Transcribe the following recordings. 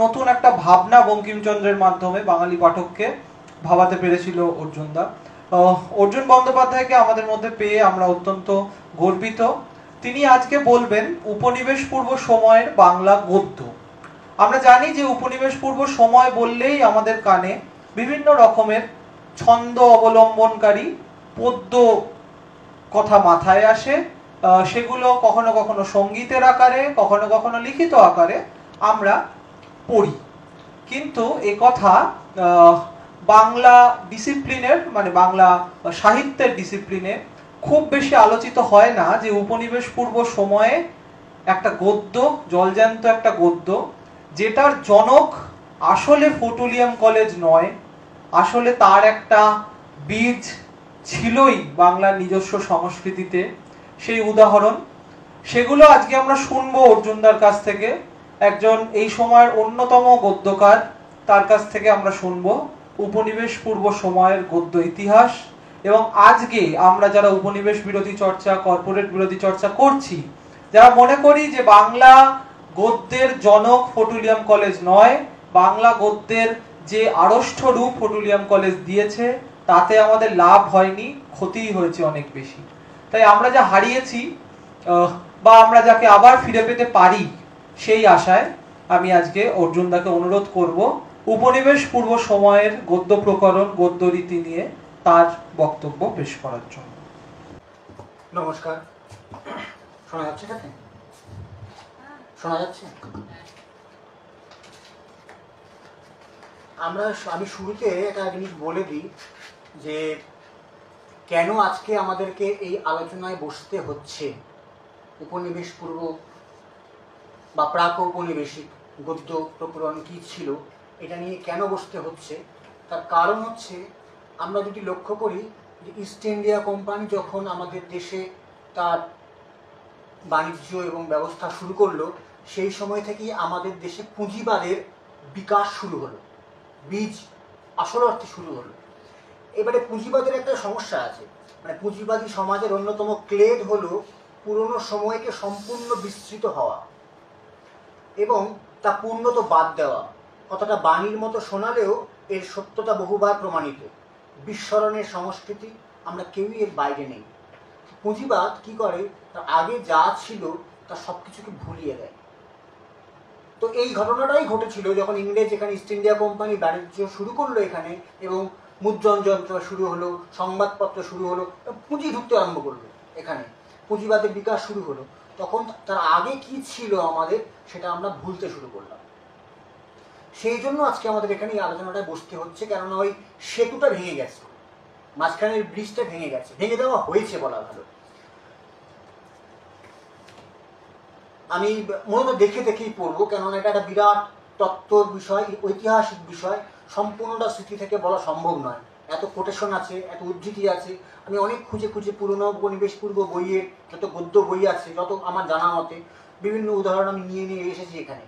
নতুন একটা ভাবনা বঙ্কিমচন্দ্রের মাধ্যমে বাঙালি পাঠককে ভাবাতে পেরেছিল অর্জুনদা। অর্জুন বন্দ্যোপাধ্যায়কে আমাদের মধ্যে পেয়ে আমরা অত্যন্ত গর্বিত। তিনি আজকে বলবেন উপনিবেশ পূর্ব সময়ের বাংলা গদ্য। আমরা জানি যে উপনিবেশ পূর্ব সময় বললেই আমাদের কানে বিভিন্ন রকমের ছন্দ অবলম্বনকারী পদ্য কথা মাথায় আসে। সেগুলো কখনো কখনো সঙ্গীতের আকারে, কখনো কখনো লিখিত আকারে আমরা পড়ি। কিন্তু এ কথা বাংলা ডিসিপ্লিনের মানে বাংলা সাহিত্যের ডিসিপ্লিনে খুব বেশি আলোচিত হয় না যে উপনিবেশ পূর্ব সময়ে একটা গদ্য, জলজ্যান্ত একটা গদ্য, যেটার জনক আসলে ফোর্টুলিয়াম কলেজ নয়, আসলে তার একটা বীজ ছিলই বাংলার নিজস্ব সংস্কৃতিতে, সেই উদাহরণ। সেগুলো আজকে আমরা শুনবো অর্জুনদার কাছ থেকে, একজন এই সময়ের অন্যতম গদ্যকার, তার কাছ থেকে আমরা শুনবো উপনিবেশ পূর্ব সময়ের গদ্য ইতিহাস। এবং আজকে আমরা যারা উপনিবেশ বিরোধী চর্চা, কর্পোরেট বিরোধী চর্চা করছি, যারা মনে করি যে বাংলা গদ্যের জনক ফোর্টুলিয়াম কলেজ নয়, বাংলা গদ্যের যে আড়ষ্ঠ রূপ ফোর্টুলিয়াম কলেজ দিয়েছে তাতে আমাদের লাভ হয়নি, ক্ষতিই হয়েছে অনেক বেশি। তাই আমরা যা হারিয়েছি বা আমরা যাকে আবার ফিরে পেতে পারি, সেই আশায় আমি আজকে অর্জুনদাকে অনুরোধ করব উপনিবেশ পূর্ব সময়ের গদ্য প্রকরণ, গদ্য রীতি নিয়ে তার বক্তব্য পেশ করার জন্য। নমস্কার, শোনা যাচ্ছে? শোনা যাচ্ছে? আমি শুরুতে একটা জিনিস বলে দিই যে কেন আজকে আমাদেরকে এই আলোচনায় বসতে হচ্ছে। উপনিবেশ পূর্ব বা প্রাক ঔপনিবেশিক গদ্য প্রকরণ কী ছিল, এটা নিয়ে কেন বসতে হচ্ছে। তার কারণ হচ্ছে, আমরা যদি লক্ষ্য করি যে ইস্ট ইন্ডিয়া কোম্পানি যখন আমাদের দেশে তার বাণিজ্য এবং ব্যবস্থা শুরু করলো, সেই সময় থেকেই আমাদের দেশে পুঁজিবাদের বিকাশ শুরু হলো, বীজ আসল অর্থে শুরু হলো। এবারে পুঁজিবাদের একটা সমস্যা আছে, মানে পুঁজিবাদী সমাজের অন্যতম ক্লেদ হলো পুরনো সময়কে সম্পূর্ণ বিস্তৃত হওয়া এবং তা পূর্ণত বাদ দেওয়া। কথাটা বাণীর মতো শোনালেও এর সত্যতা বহুবার প্রমাণিত। বিস্মরণের সংস্কৃতি, আমরা কেউই এর বাইরে নেই। পুঁজিবাদ কি করে, তার আগে যা ছিল তা সব কিছুকে ভুলিয়ে দেয়। তো এই ঘটনাটাই ঘটেছিল যখন ইংরেজ এখানে ইস্ট ইন্ডিয়া কোম্পানি বাণিজ্য শুরু করলো এখানে, এবং মুদ্রণ যন্ত্র শুরু হলো, সংবাদপত্র শুরু হলো, পুঁজি ঢুকতে আরম্ভ করলো এখানে, পুঁজিবাদের বিকাশ শুরু হলো। তখন তার আগে কি ছিল আমাদের, সেটা আমরা ভুলতে শুরু করলাম। সেই জন্য আজকে আমাদের এখানে এই আলোচনাটায় বসতে হচ্ছে, কেননা ওই সেতুটা ভেঙে গেছে, মাঝখানের ব্রিজটা ভেঙে গেছে, ভেঙে দেওয়া হয়েছে বলা ভালো। আমি মূলত দেখেই পড়বো, কেননা এটা একটা বিরাট তত্ত্বর বিষয়, ঐতিহাসিক বিষয়, সম্পূর্ণটা স্মৃতি থেকে বলা সম্ভব নয়। এত কোটেশন আছে, এত উদ্ধৃতি আছে। আমি অনেক খুঁজে পুরনো উপনিবেশ পূর্ব বইয়ের যত গদ্য বই আছে, যত আমার জানা মতে বিভিন্ন উদাহরণ আমি নিয়ে এসেছি এখানে,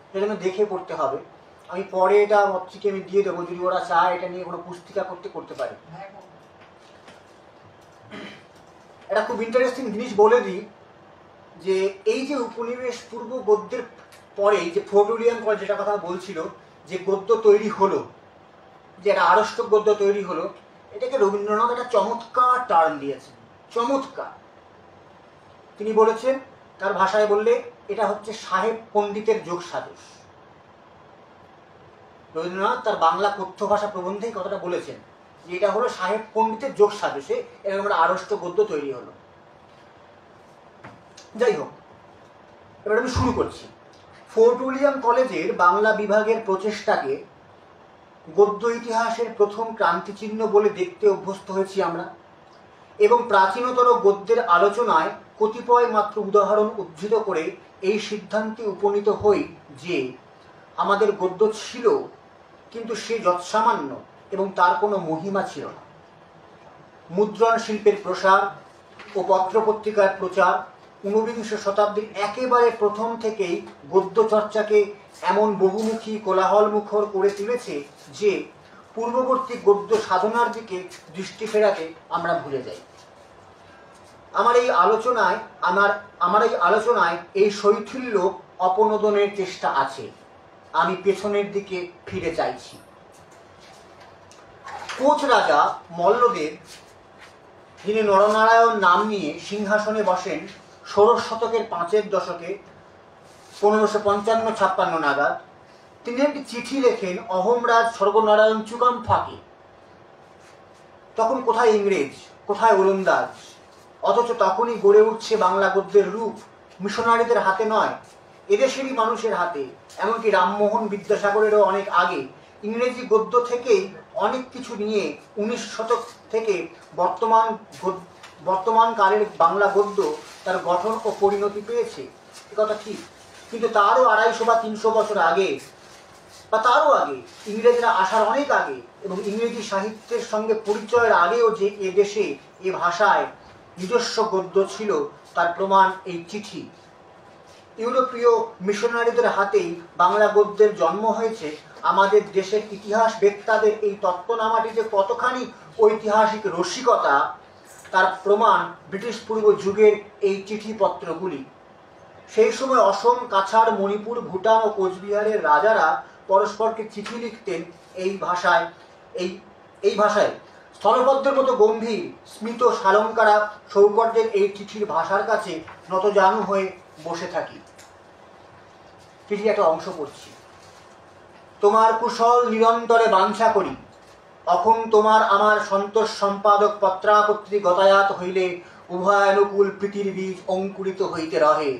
সেজন্য দেখে পড়তে হবে। আমি পরে এটা মত্রিকে আমি দিয়ে দেবো, যদি ওরা চায় এটা নিয়ে কোনো পুস্তিকা করতে পারে। এটা খুব ইন্টারেস্টিং জিনিস বলে দিই যে এই যে উপনিবেশ পূর্ব গদ্যের পরে যে ফোর্টুলিয়াম কলেজ যেটা কথা বলছিল, যে গদ্য তৈরি হলো, যে একটা আড়ষ্ট গদ্য তৈরি হলো, এটাকে রবীন্দ্রনাথ একটা চমৎকার টার্ম দিয়েছেন। চমৎকার, তিনি বলেছেন, তার ভাষায় বললে এটা হচ্ছে সাহেব পণ্ডিতের যোগ সাজস। রবীন্দ্রনাথ তার বাংলা কথ্য ভাষা প্রবন্ধেই কথাটা বলেছেন যে এটা হলো সাহেব পণ্ডিতের যোগ সাজসে এরকম একটা আড়ষ্ট গদ্য তৈরি হলো। যাই হোক, এবার আমি শুরু করছি। ফোর্টুলিয়াম কলেজের বাংলা বিভাগের প্রচেষ্টাকে গদ্য ইতিহাসের প্রথম ক্রান্তিচিহ্ন বলে দেখতে অভ্যস্ত হয়েছি আমরা, এবং প্রাচীনতর গদ্যের আলোচনায় কতিপয় মাত্র উদাহরণ উদ্ধৃত করে এই সিদ্ধান্তে উপনীত হই যে আমাদের গদ্য ছিল, কিন্তু সে যৎসামান্য এবং তার কোনো মহিমা ছিল না। মুদ্রণ শিল্পের প্রসার ও পত্রপত্রিকার প্রচার ১৯বিংশ শতাব্দীর একেবারে প্রথম থেকেই গদ্য চর্চাকে এমন বহুমুখী কোলাহলমুখর করে তুলেছে যে পূর্ববর্তী গদ্য সাধনার দিকে দৃষ্টি ফেরাতে আমরা ভুলে যাই। আমার এই আলোচনায় এই শৈথিল্য অপনোদনের চেষ্টা আছে। আমি পেছনের দিকে ফিরে চাইছি। কোচ রাজা মল্লদেব, যিনি নরনারায়ণ নাম নিয়ে সিংহাসনে বসেন ১৬শ শতকের ৫-এর দশকে ১৫৫৫-৫৬ নাগাদ, তিনি একটি চিঠি লেখেন অহোমরাজ স্বর্গনারায়ণ চুকাম্ফাকে। তখন কোথায় ইংরেজ, কোথায় ওলন্দাজ, অথচ তখনই গড়ে উঠছে বাংলা গদ্যের রূপ মিশনারিদের হাতে নয়, এদেশেরই মানুষের হাতে। এমনকি রামমোহন বিদ্যাসাগরেরও অনেক আগে ইংরেজি গদ্য থেকেই অনেক কিছু নিয়ে ১৯ শতক থেকে বর্তমান কালের বাংলা গদ্য তার গঠন ও পরিণতি পেয়েছে, কথা ঠিক। কিন্তু তারও ২৫০ বা ৩০০ বছর আগে বা তারও আগে, ইংরেজরা আসার অনেক আগে এবং ইংরেজি সাহিত্যের সঙ্গে পরিচয়ের আগেও যে এ দেশে এ ভাষায় নিজস্ব গদ্য ছিল তার প্রমাণ এই চিঠি। ইউরোপীয় মিশনারিদের হাতেই বাংলা গদ্যের জন্ম হয়েছে। আমাদের দেশের ইতিহাস বেত্তাদের এই তত্ত্বনামাটি যে কতখানি ঐতিহাসিক রসিকতা তার প্রমাণ ব্রিটিশ পূর্ব যুগের এই চিঠিপত্রগুলি। সেই সময় অসম, কাছাড়, মণিপুর, ভুটান ও কোচবিহারের রাজারা পরস্পরকে চিঠি লিখতেন এই ভাষায়। স্থলপদ্মের মতো গম্ভীর স্মিত সালঙ্কারা সৌকর্যের এই চিঠির ভাষার কাছে নতজানু হয়ে বসে থাকি। চিঠির একটা অংশ পড়ছি। তোমার কুশল নিরন্তরে বাঞ্ছা করি, অখন তোমার আমার সন্তোষ সম্পাদক পত্রাপত্রী গতায়াত হইলে উভয়ানুকূল প্রীতির বীজ অঙ্কুরিত হইতে রহে।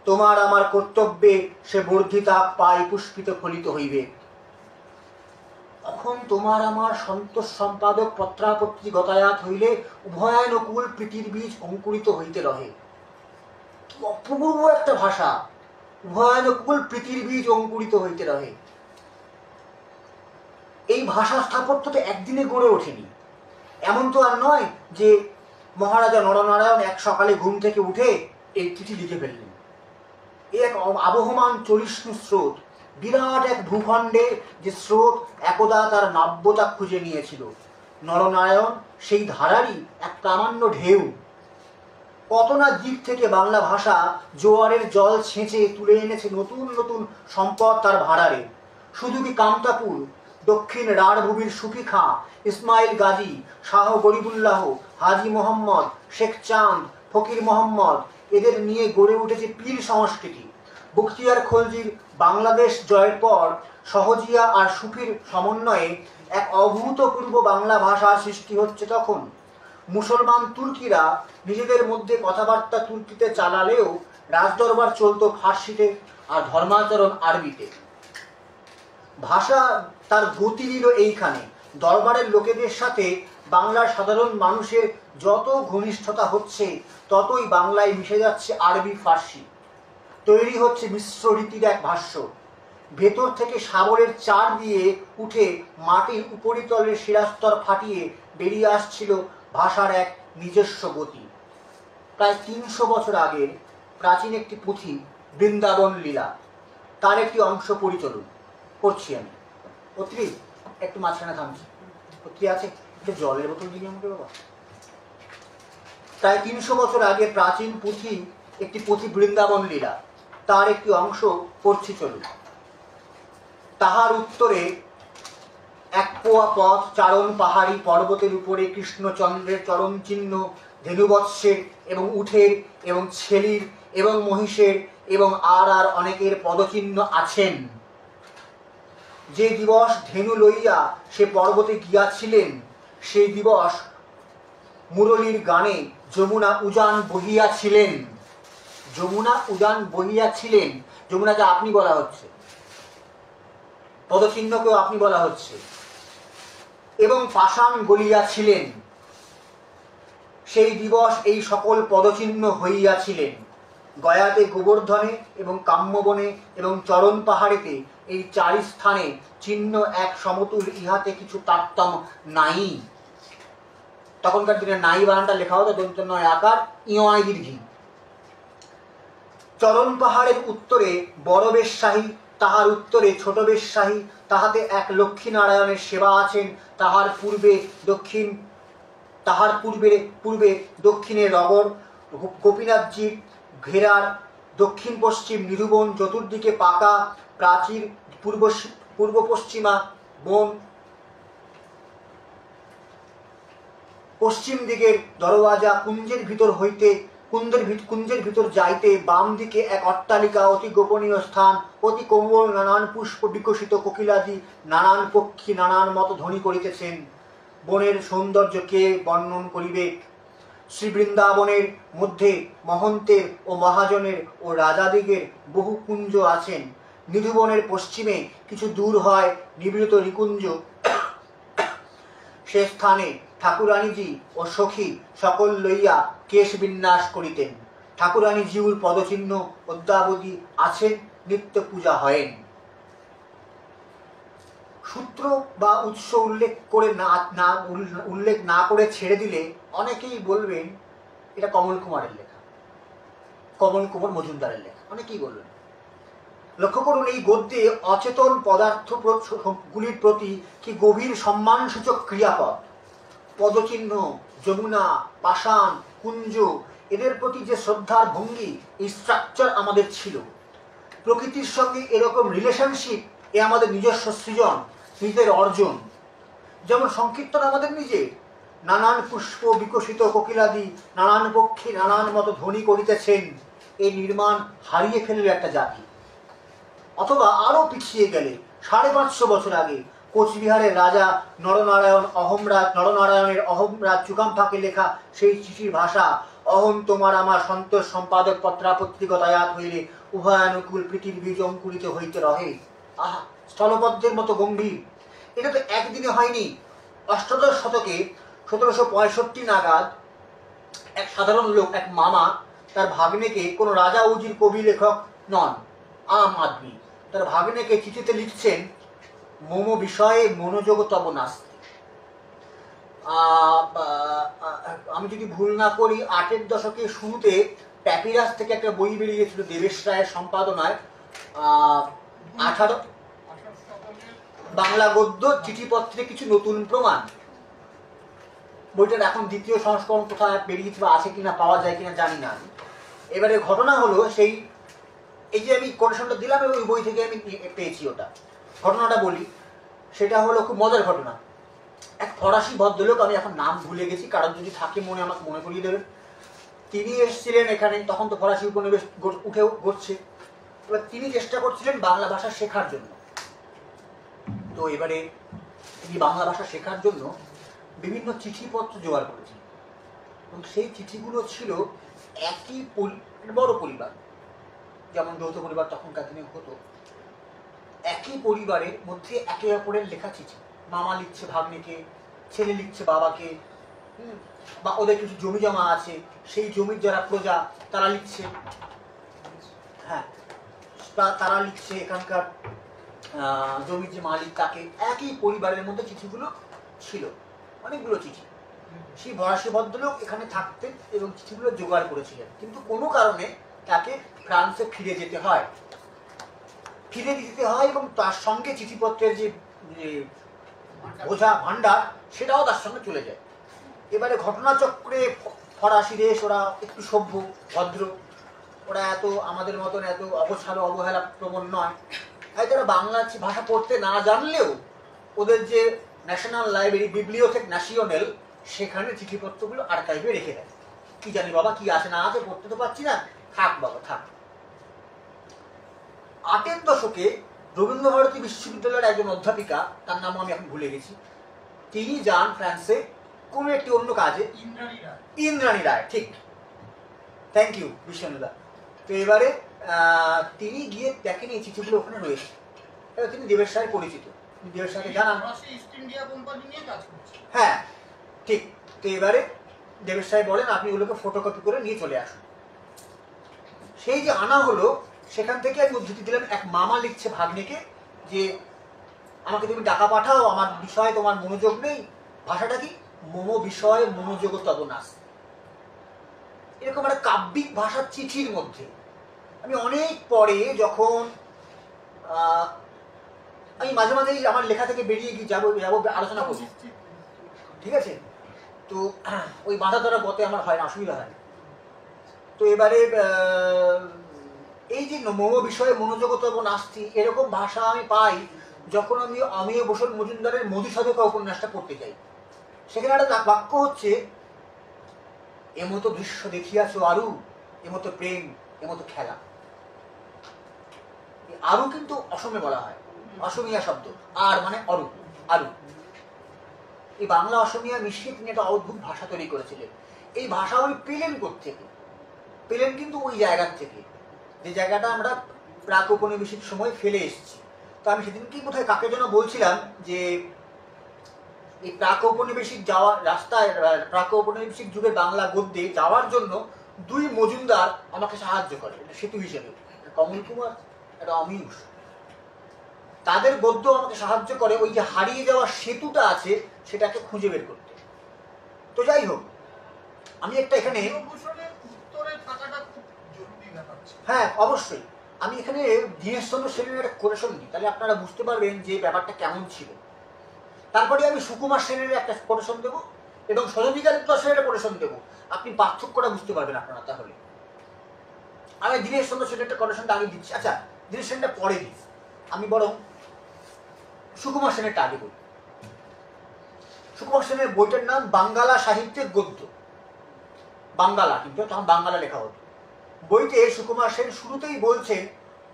তোমার আমার কর্তব্যে সে বর্ধিতা পাই পুষ্পিত ফলিত হইবে। এখন তোমার আমার সন্তোষ সম্পাদক পত্রাপত্রী গতায়াত হইলে উভয়ানুকূল প্রীতির বীজ অঙ্কুরিত হইতে রহে। কি অপূর্ব একটা ভাষা! উভয়ানুকূল প্রীতির বীজ অঙ্কুরিত হইতে রহে। এই ভাষা স্থাপত্য তো একদিনে গড়ে ওঠেনি। এমন তো আর নয় যে মহারাজা নরনারায়ণ এক সকালে ঘুম থেকে উঠে এই চিঠি লিখে ফেললেন। এক আবহমান চলিষ্ণু স্রোত, বিরাট এক ভূখণ্ডে যে স্রোত একদা তার নাব্যতা খুঁজে নিয়েছিল, নরনারায়ণ সেই ধারারই এক প্রামাণ্য ঢেউ। কত না দিক থেকে বাংলা ভাষা জোয়ারের জল ছেঁচে তুলে এনেছে নতুন নতুন সম্পদ তার ভাড়ারে। শুধু কি কামতাপুর, দক্ষিণ রাঢ়ভূমির সুফি খাঁ, ইসমাইল গাজী, শাহ গরিবুল্লাহ, হাজি মোহাম্মদ, শেখ চাঁদ, ফকির মোহাম্মদ, এদের নিয়ে গড়ে উঠেছে পীর সংস্কৃতি। বখতিয়ার খলজির বাংলাদেশ জয়ের পর সহজিয়া আর সুফির সমন্বয়ে এক অভূতপূর্ব বাংলা ভাষা সৃষ্টি হচ্ছে তখন। মুসলমান তুর্কিরা নিজেদের মধ্যে কথাবার্তা তুর্কিতে চালালেও রাজদরবার চলত ফার্সিতে আর ধর্মাচরণ আরবিতে। ভাষা তার গতি নিল এইখানে। দরবারের লোকেদের সাথে বাংলার সাধারণ মানুষের যত ঘনিষ্ঠতা হচ্ছে ততই বাংলায় মিশে যাচ্ছে আরবি ফার্সি। তৈরি হচ্ছে মিশ্র রীতির এক ভাষ্য। ভেতর থেকে সাগরের চার দিয়ে উঠে মাটির উপরিতলের শিরাস্তর ফাটিয়ে বেরিয়ে আসছিল ভাষার এক নিজস্ব গতি। প্রায় ৩০০ বছর আগের প্রাচীন একটি পুঁথি বৃন্দাবন লীলা, তার একটি অংশ পরিচলন করছি আমি। পত্রী একটু মাঝখানে থামছি। পত্রী আছে, একটু জলের বোতল দিবি আমাকে বাবা। প্রায় ৩০০ বছর আগে প্রাচীন পুঁথি একটি পুঁথি বৃন্দাবন লীলা, তার একটি অংশ পড়ছি চলুন। তাহার উত্তরে এক পোয়া পথ চারণ পাহাড়ি পর্বতের উপরে কৃষ্ণচন্দ্রের চরণ চিহ্ন, ধেনুবৎসের এবং উঠের এবং ছেলির এবং মহিষের এবং আর অনেকের পদচিহ্ন আছেন। যে দিবস ধেনু লইয়া সে পর্বতে গিয়াছিলেন, সেই দিবস মুরলীর গানে যমুনা উজান বহিয়াছিলেন। যমুনা উজান বহিয়াছিলেন, যমুনাকে আপনি বলা হচ্ছে, পদচিহ্নকেও আপনি বলা হচ্ছে। এবং পাষাণ গলিয়াছিলেন, সেই দিবস এই সকল পদচিহ্ন হইয়াছিলেন। গয়াতে গোবর্ধনে এবং কাম্যবনে এবং চরণ পাহাড়েতে এই চারি স্থানে চিহ্ন এক সমতুল, ইহাতে কিছু তারতম্য নাই। তখনকার দিনে নাই বানানটা লেখা হতো দন্ত নয় আকার ইয় দীর্ঘী। চরণ পাহাড়ের উত্তরে বড় বেশশাহী, তাহার উত্তরে ছোট বেশশাহী, তাহাতে এক লক্ষ্মীনারায়ণের সেবা আছেন। তাহার পূর্বে দক্ষিণে রগর, গোপীনাথজির ঘেরার দক্ষিণ পশ্চিম নিরুবন, চতুর্দিকে পাকা প্রাচীর, পূর্ব পশ্চিমা বন, পশ্চিম দিকের দরওয়াজা, কুঞ্জের ভিতর যাইতে বাম দিকে এক অট্টালিকা, অতি গোপনীয় স্থান, অতি কোমল, নানান পুষ্প বিকশিত, কোকিলাদি নানান পক্ষী নানান মত ধ্বনি করিতেছেন। বনের সৌন্দর্য কে বর্ণন করিবে? শ্রী বৃন্দাবনের মধ্যে মহন্তের ও মহাজনের ও রাজাদিগের বহু কুঞ্জ আছেন। নিধুবনের পশ্চিমে কিছু দূর হয় নিবৃত নিকুঞ্জ। সে স্থানে ঠাকুরানীজি ও সখী সকল লইয়া কেশ বিন্যাস করিতেন। ঠাকুরানীজিউর পদচিহ্ন অদ্যাবধি আছেন, নিত্য পূজা হয়েন। সূত্র বা উৎস উল্লেখ না করে ছেড়ে দিলে অনেকেই বলবেন এটা কমল কুমারের লেখা, কমল কুমার মজুমদারের লেখা, অনেকেই বলবেন। লক্ষ্য করুন, এই গদ্যে অচেতন পদার্থ গুলির প্রতি কি গভীর সম্মানসূচক ক্রিয়াপদ। পদচিহ্ন, যমুনা, পাষাণ, কুঞ্জ, এদের প্রতি যে শ্রদ্ধার ভঙ্গি, এই স্ট্রাকচার আমাদের ছিল। প্রকৃতির সঙ্গে এরকম রিলেশনশিপ এ আমাদের নিজস্ব সৃজন, নিজের অর্জন। যেমন সংকীর্তন আমাদের নিজের, নানান পুষ্প বিকশিত কোকিলাদি নানান পক্ষী নানান মতো ধ্বনি করিতেছেন। এই নির্মাণ হারিয়ে ফেলবে একটা জাতি। অথবা আরো পিছিয়ে গেলে 550 বছর আগে কোচবিহারের রাজা নরনারায়ণের অহমরাজ চুকাম্ফাকে লেখা সেই চিঠির ভাষা, অহম তোমার আমার সন্তোষ সম্পাদক পত্রাপত্রিকতায়াত হইলে উভয়ানুকূল প্রীতির বীজ অঙ্কুরিত হইতে রহে। আহা, স্থলপদ্মের মতো গম্ভীর। এটা তো একদিনে হয়নি। অষ্টাদশ শতকে 1765 নাগাদ এক সাধারণ লোক, এক মামা, তার ভাগ্নেকে, কোনো রাজা উজির কবি লেখক নন, আম আদমি, তার ভাগ্নেকে চিঠিতে লিখছেন, মম বিষয়ে মনোযোগ তব নাস্তি। আমি যদি ভুল না করি 8 দশকের শুরুতে প্যাপিরাস থেকে একটা বই বেরিয়েছিল দেবেশ রায়ের সম্পাদনায়, 18 বাংলা গদ্য চিঠিপত্রে কিছু নতুন প্রমাণ। বইটার এখন দ্বিতীয় সংস্করণ কোথায় বেরিয়েছে বা আছে কিনা, পাওয়া যায় কিনা জানি না। এবারে ঘটনা হলো, সেই এই যে আমি কোটেশনটা দিলাম ওই বই থেকে আমি পেয়েছি ওটা। ঘটনাটা বলি, সেটা হলো খুব মজার ঘটনা। এক ফরাসি ভদ্রলোক, আমি এখন নাম ভুলে গেছি, কারণ যদি থাকে মনে আমাকে মনে করিয়ে দেবেন। তিনি এসেছিলেন এখানে, তখন তো ফরাসি উপনিবেশ উঠে ঘটছে। এবার তিনি চেষ্টা করছিলেন বাংলা ভাষা শেখার জন্য। তো এবারে তিনি বাংলা ভাষা শেখার জন্য বিভিন্ন চিঠিপত্র জোগাড় করেছিলেন, এবং সেই চিঠিগুলো ছিল একই বড় পরিবার, যেমন যৌথ পরিবার তখনকার দিনে হতো, একই পরিবারের মধ্যে একে অপরের লেখা চিঠি। মামা লিখছে ভাগ্নেকে, ছেলে লিখছে বাবাকে, বা ওদের কিছু জমি জমা আছে, সেই জমির যারা প্রজা তারা লিখছে, হ্যাঁ তারা লিখছে এখানকার জমির যে মালিক তাকে। একই পরিবারের মধ্যে চিঠিগুলো ছিল, অনেকগুলো চিঠি। সেই ফরাসি ভদ্রলোক এখানে থাকতেন এবং চিঠিগুলো জোগাড় করেছিলেন, কিন্তু কোনো কারণে তাকে ফ্রান্সে ফিরে যেতে হয় এবং তার সঙ্গে চিঠিপত্রের যে বোঝা ভান্ডার সেটাও তার সঙ্গে চলে যায়। এবারে ঘটনাচক্রে ফরাসি দেশ, ওরা একটু সভ্য ভদ্র, ওরা এত আমাদের মতন এত অবসাদ অবহেলা প্রবণ নয়। তাই তারা বাংলা ভাষা পড়তে না জানলেও ওদের যে ন্যাশনাল লাইব্রেরি, বিবলিওথেক ন্যাশনাল, সেখানে চিঠিপত্রগুলো আর্কাইভে রেখে দেয়। কি জানি বাবা কি আছে না আছে, পড়তে তো পারছি না, থাক বাবা থাক। 8 দশকে রবীন্দ্রভারতী বিশ্ববিদ্যালয়ের একজন অধ্যাপিকা, তার নাম আমি এখন ভুলে গেছি, তিনি যান ফ্রান্সে কোনো একটি অন্য কাজে। ইন্দ্রাণী রায়, ঠিক, থ্যাংক ইউ বিশ্বনুদা। তো এবারে তিনি গিয়ে দেখেন এই চিঠিগুলো ওখানে রয়েছে। এবার তিনি দেবেশ রায়ের পরিচিত, দেবেশ রায়কে জানান, হ্যাঁ ঠিক। তো এবারে দেবেশ রায় বলেন আপনি ওগুলোকে ফটোকপি করে নিয়ে চলে আসুন। সেই যে আনা হলো, সেখান থেকে আমি উদ্ধৃতি দিলাম, এক মামা লিখছে ভাগ্নেকে যে আমাকে তুমি টাকা পাঠাও, আমার বিষয়ে তোমার মনোযোগ নেই। ভাষাটা কি? মম বিষয়ে মনোযোগ তব নাস্তি। এরকম একটা কাব্যিক ভাষার চিঠির মধ্যে আমি অনেক পরে যখন আমি মাঝে মাঝেই আমার লেখা থেকে বেরিয়ে গিয়ে যাবো আলোচনা করবো, ঠিক আছে? তো ওই বাঁধা ধরা গতে আমার হয় না, অসুবিধা হয়। তো এবারে এই যে মম বিষয়ে মনোজগত এবং নাস্তি, এরকম ভাষা আমি পাই যখন আমি অমিয় বসুর মজুমদারের মধুসাধকা উপন্যাসটা পড়তে যাই। সেখানে একটা বাক্য হচ্ছে, এমতো দৃশ্য দেখিয়াছ আরু, এমতো প্রেম, এমতো খেলা। আরু কিন্তু অসমে বলা হয়, অসমিয়া শব্দ, আর মানে অরু, আরু। এই বাংলা অসমিয়া মিশিয়ে তিনি একটা অদ্ভুত ভাষা তৈরি করেছিলেন। এই ভাষা উনি পেলেন কোত্থেকে? পেলেন কিন্তু ওই জায়গার থেকে, যে জায়গাটা আমরা প্রাক ঔপনিবেশিক সময় ফেলে এসেছি। তো আমি সেদিনকেই কোথায় কাকে যেন বলছিলাম যে এই প্রাক ঔপনিবেশিক যাওয়ার রাস্তায়, প্রাক ঔপনিবেশিক যুগে বাংলা গদ্যে যাওয়ার জন্য দুই মজুমদার আমাকে সাহায্য করে সেতু হিসেবে, কমল কুমার, একটা অমিয়ুষ। তাদের গদ্য আমাকে সাহায্য করে ওই যে হারিয়ে যাওয়া সেতুটা আছে সেটাকে খুঁজে বের করতে। তো যাই হোক, আমি একটা এখানে, হ্যাঁ অবশ্যই, আমি এখানে দীনেশচন্দ্র সেনের একটা কোটেশন দিই, তাহলে আপনারা বুঝতে পারবেন যে ব্যাপারটা কেমন ছিল। তারপরে আমি সুকুমার সেনের একটা কোটেশন দেবো এবং সরজনীকান্ত দাসের একটা কোটেশন দেবো। আপনি পার্থক্যটা বুঝতে পারবেন আপনারা। তাহলে আমি দীনেশচন্দ্র সেনের একটা কোটেশনটা আগে দিচ্ছি। আচ্ছা, দীনেশ সেনটা পরে দিই, আমি বরং সুকুমার সেনেরটা আগে বলি। সুকুমার সেনের বইটার নাম বাঙ্গালা সাহিত্যের গদ্য। বাঙ্গালা, কিন্তু তখন বাঙ্গালা লেখা হতো। বইতে সুকুমার সেন শুরুতেই বলছেন,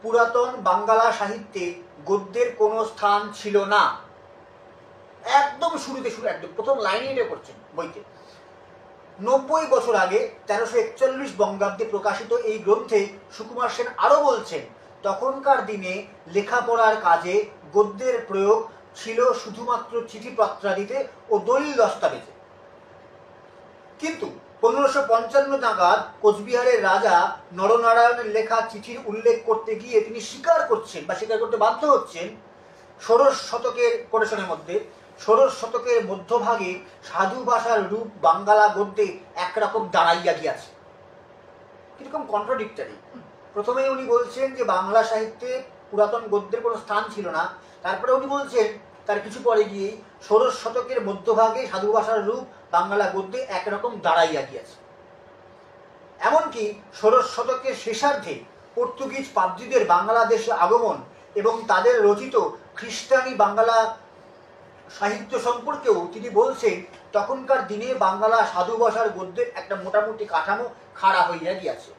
পুরাতন বাঙ্গালা সাহিত্যে গদ্যের কোনো স্থান ছিল না। একদম শুরুতে, একদম প্রথম লাইনে এটা করছেন বইতে। 90 বছর আগে 1341 বঙ্গাব্দে প্রকাশিত এই গ্রন্থে সুকুমার সেন আরো বলছেন, তখনকার দিনে লেখাপড়ার কাজে গদ্যের প্রয়োগ ছিল শুধুমাত্র চিঠিপত্রাদিতে ও দলিল দস্তাবেজে। কিন্তু 1555 নাগাদ কোচবিহারের রাজা নরনারায়ণের লেখা চিঠির উল্লেখ করতে গিয়ে তিনি স্বীকার করছেন বা স্বীকার করতে বাধ্য হচ্ছেন, ষোড়শ শতকের কোটেশনের মধ্যে, ষোড়শ শতকের মধ্যভাগে সাধু ভাষার রূপ বাঙ্গালা গদ্যে একরকম দাঁড়াইয়া গিয়াছে। কিরকম কন্ট্রাডিক্টরি। প্রথমেই উনি বলছেন যে বাংলা সাহিত্যে পুরাতন গদ্যের কোনো স্থান ছিল না, তারপরে উনি বলছেন তার কিছু পরে গিয়ে ষোড়শ শতকের মধ্যভাগে সাধু ভাষার রূপ বাংলা গদ্যে একরকম দাঁড়াইয়া গিয়াছে। এমনকি ষোড়শ শতকের শেষার্ধে পর্তুগিজ পাদ্রীদের বাংলাদেশে আগমন এবং তাদের রচিত খ্রিস্টানি বাংলা সাহিত্য সম্পর্কেও তিনি বলছেন, তখনকার দিনে বাংলা সাধু ভাষার গদ্যের একটা মোটামুটি কাঠামো খাড়া হইয়া গিয়াছে।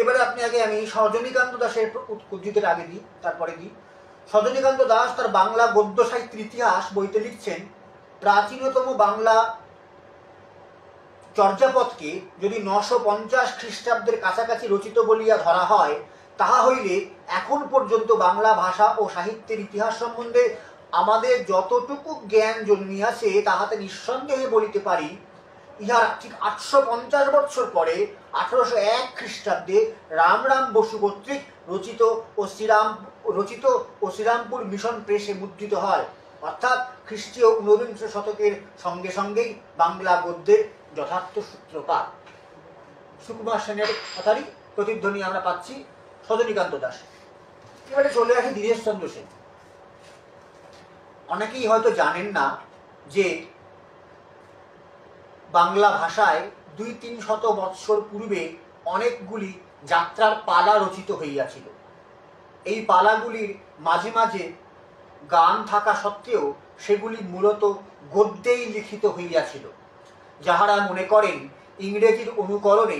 এবারে আপনি আগে, আমি সরজনীকান্ত দাসের উদ্ধৃতির আগে দিই, তারপরে দিই। সরজনীকান্ত দাস তার বাংলা গদ্য সাহিত্যের ইতিহাস বইতে লিখছেন, প্রাচীনতম বাংলা চর্যাপদকে যদি 950 খ্রিস্টাব্দের কাছাকাছি রচিত বলিয়া ধরা হয়, তাহা হইলে এখন পর্যন্ত বাংলা ভাষা ও সাহিত্যের ইতিহাস সম্বন্ধে আমাদের যতটুকু জ্ঞান জন্মিয়াছে তাহাতে নিঃসন্দেহে বলিতে পারি, ইহার ঠিক 850 বৎসর পরে 1801 খ্রিস্টাব্দে রামরাম বসু কর্তৃক রচিত ও শ্রীরামপুর মিশন প্রেসে মুদ্রিত হয়। অর্থাৎ খ্রিস্টীয় 19 শতকের সঙ্গে সঙ্গেই বাংলা গদ্যের যথার্থ সূত্রপাত। সুকুমার সেনের কথারই প্রতিধ্বনি আমরা পাচ্ছি সরজনীকান্ত দাস। এবারে চলে আসে দীনেশচন্দ্র সেন। অনেকেই হয়তো জানেন না যে বাংলা ভাষায় 200-300 বৎসর পূর্বে অনেকগুলি যাত্রার পালা রচিত হইয়াছিল। এই পালাগুলির মাঝে মাঝে গান থাকা সত্ত্বেও সেগুলি মূলত গদ্যেই লিখিত হইয়াছিল। যাহারা মনে করেন ইংরেজির অনুকরণে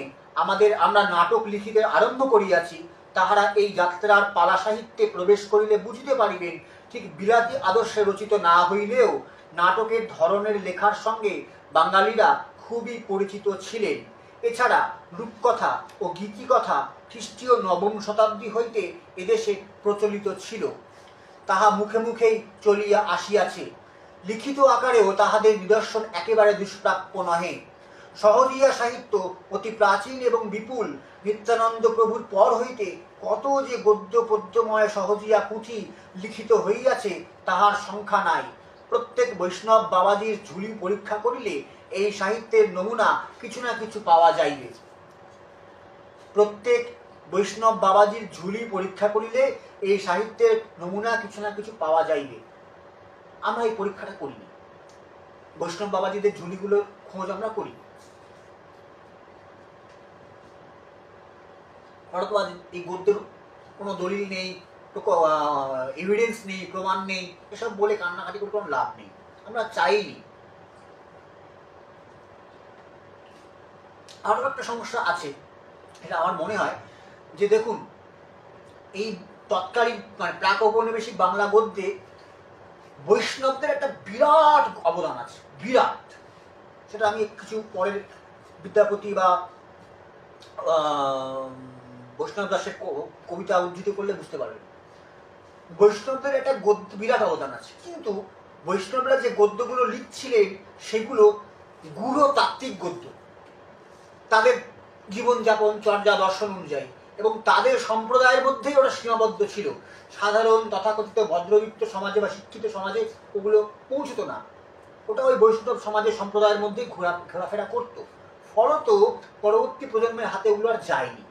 আমরা নাটক লিখিতে আরম্ভ করিয়াছি, তাহারা এই যাত্রার পালা সাহিত্যে প্রবেশ করিলে বুঝিতে পারিবেন, ঠিক বিলাতী আদর্শে রচিত না হইলেও নাটকের ধরনের লেখার সঙ্গে বাঙালিরা খুবই পরিচিত ছিলেন। এছাড়া রূপকথা ও গীতিকথা খ্রিস্টীয় 9ম শতাব্দী হইতে এদেশে প্রচলিত ছিল, তাহা মুখে মুখেই চলিয়া আসিয়াছে। লিখিত আকারেও তাহাদের নিদর্শন একেবারে দুষ্প্রাপ্য নহে। সহজিয়া সাহিত্য অতি প্রাচীন এবং বিপুল। নিত্যানন্দ প্রভুর পর হইতে কত যে গদ্য পদ্যময় সহজিয়া পুঁথি লিখিত হইয়াছে তাহার সংখ্যা নাই। প্রত্যেক বৈষ্ণব বাবাজির ঝুলি পরীক্ষা করিলে এই সাহিত্যের নমুনা কিছু না কিছু পাওয়া যাইবে। প্রত্যেক বৈষ্ণব বাবাজির ঝুলি পরীক্ষা করিলে এই সাহিত্যের নমুনা কিছু না কিছু পাওয়া যাইবে। আমরা এই পরীক্ষাটা করি না, বৈষ্ণব বাবাজিদের ঝুলিগুলোর খোঁজ আমরা করি। ভারতবাদ এই গদ্যের কোনো দলিল নেই, এভিডেন্স নেই, প্রমাণ নেই, এসব বলে কান্নাকাটি করে কোনো লাভ নেই। আমরা চাইনি। আরও একটা সমস্যা আছে, এটা আমার মনে হয় যে দেখুন, এই তৎকালীন মানে প্রাক ঔপনিবেশিক বাংলা গদ্যে বৈষ্ণবদের একটা বিরাট অবদান আছে, বিরাট। সেটা আমি কিছু পরের বিদ্যাপতি বা বৈষ্ণব দাসের কবিতা উদ্ধৃত করলে বুঝতে পারবেন। বৈষ্ণবদের একটা গদ্য বিরাট অবদান আছে, কিন্তু বৈষ্ণবরা যে গদ্যগুলো লিখছিলেন সেগুলো গূঢ় তাত্ত্বিক গদ্য, তাদের জীবনযাপন চর্যা দর্শন অনুযায়ী, এবং তাদের সম্প্রদায়ের মধ্যেই ওরা সীমাবদ্ধ ছিল। সাধারণ তথাকথিত ভদ্রবিত্ত সমাজে বা শিক্ষিত সমাজে ওগুলো পৌঁছত না, ওটা ওই বৈষ্ণব সমাজের সম্প্রদায়ের মধ্যেই ঘোরাফেরা করতো। ফলত পরবর্তী প্রজন্মের হাতে ওগুলো আর যায়নি,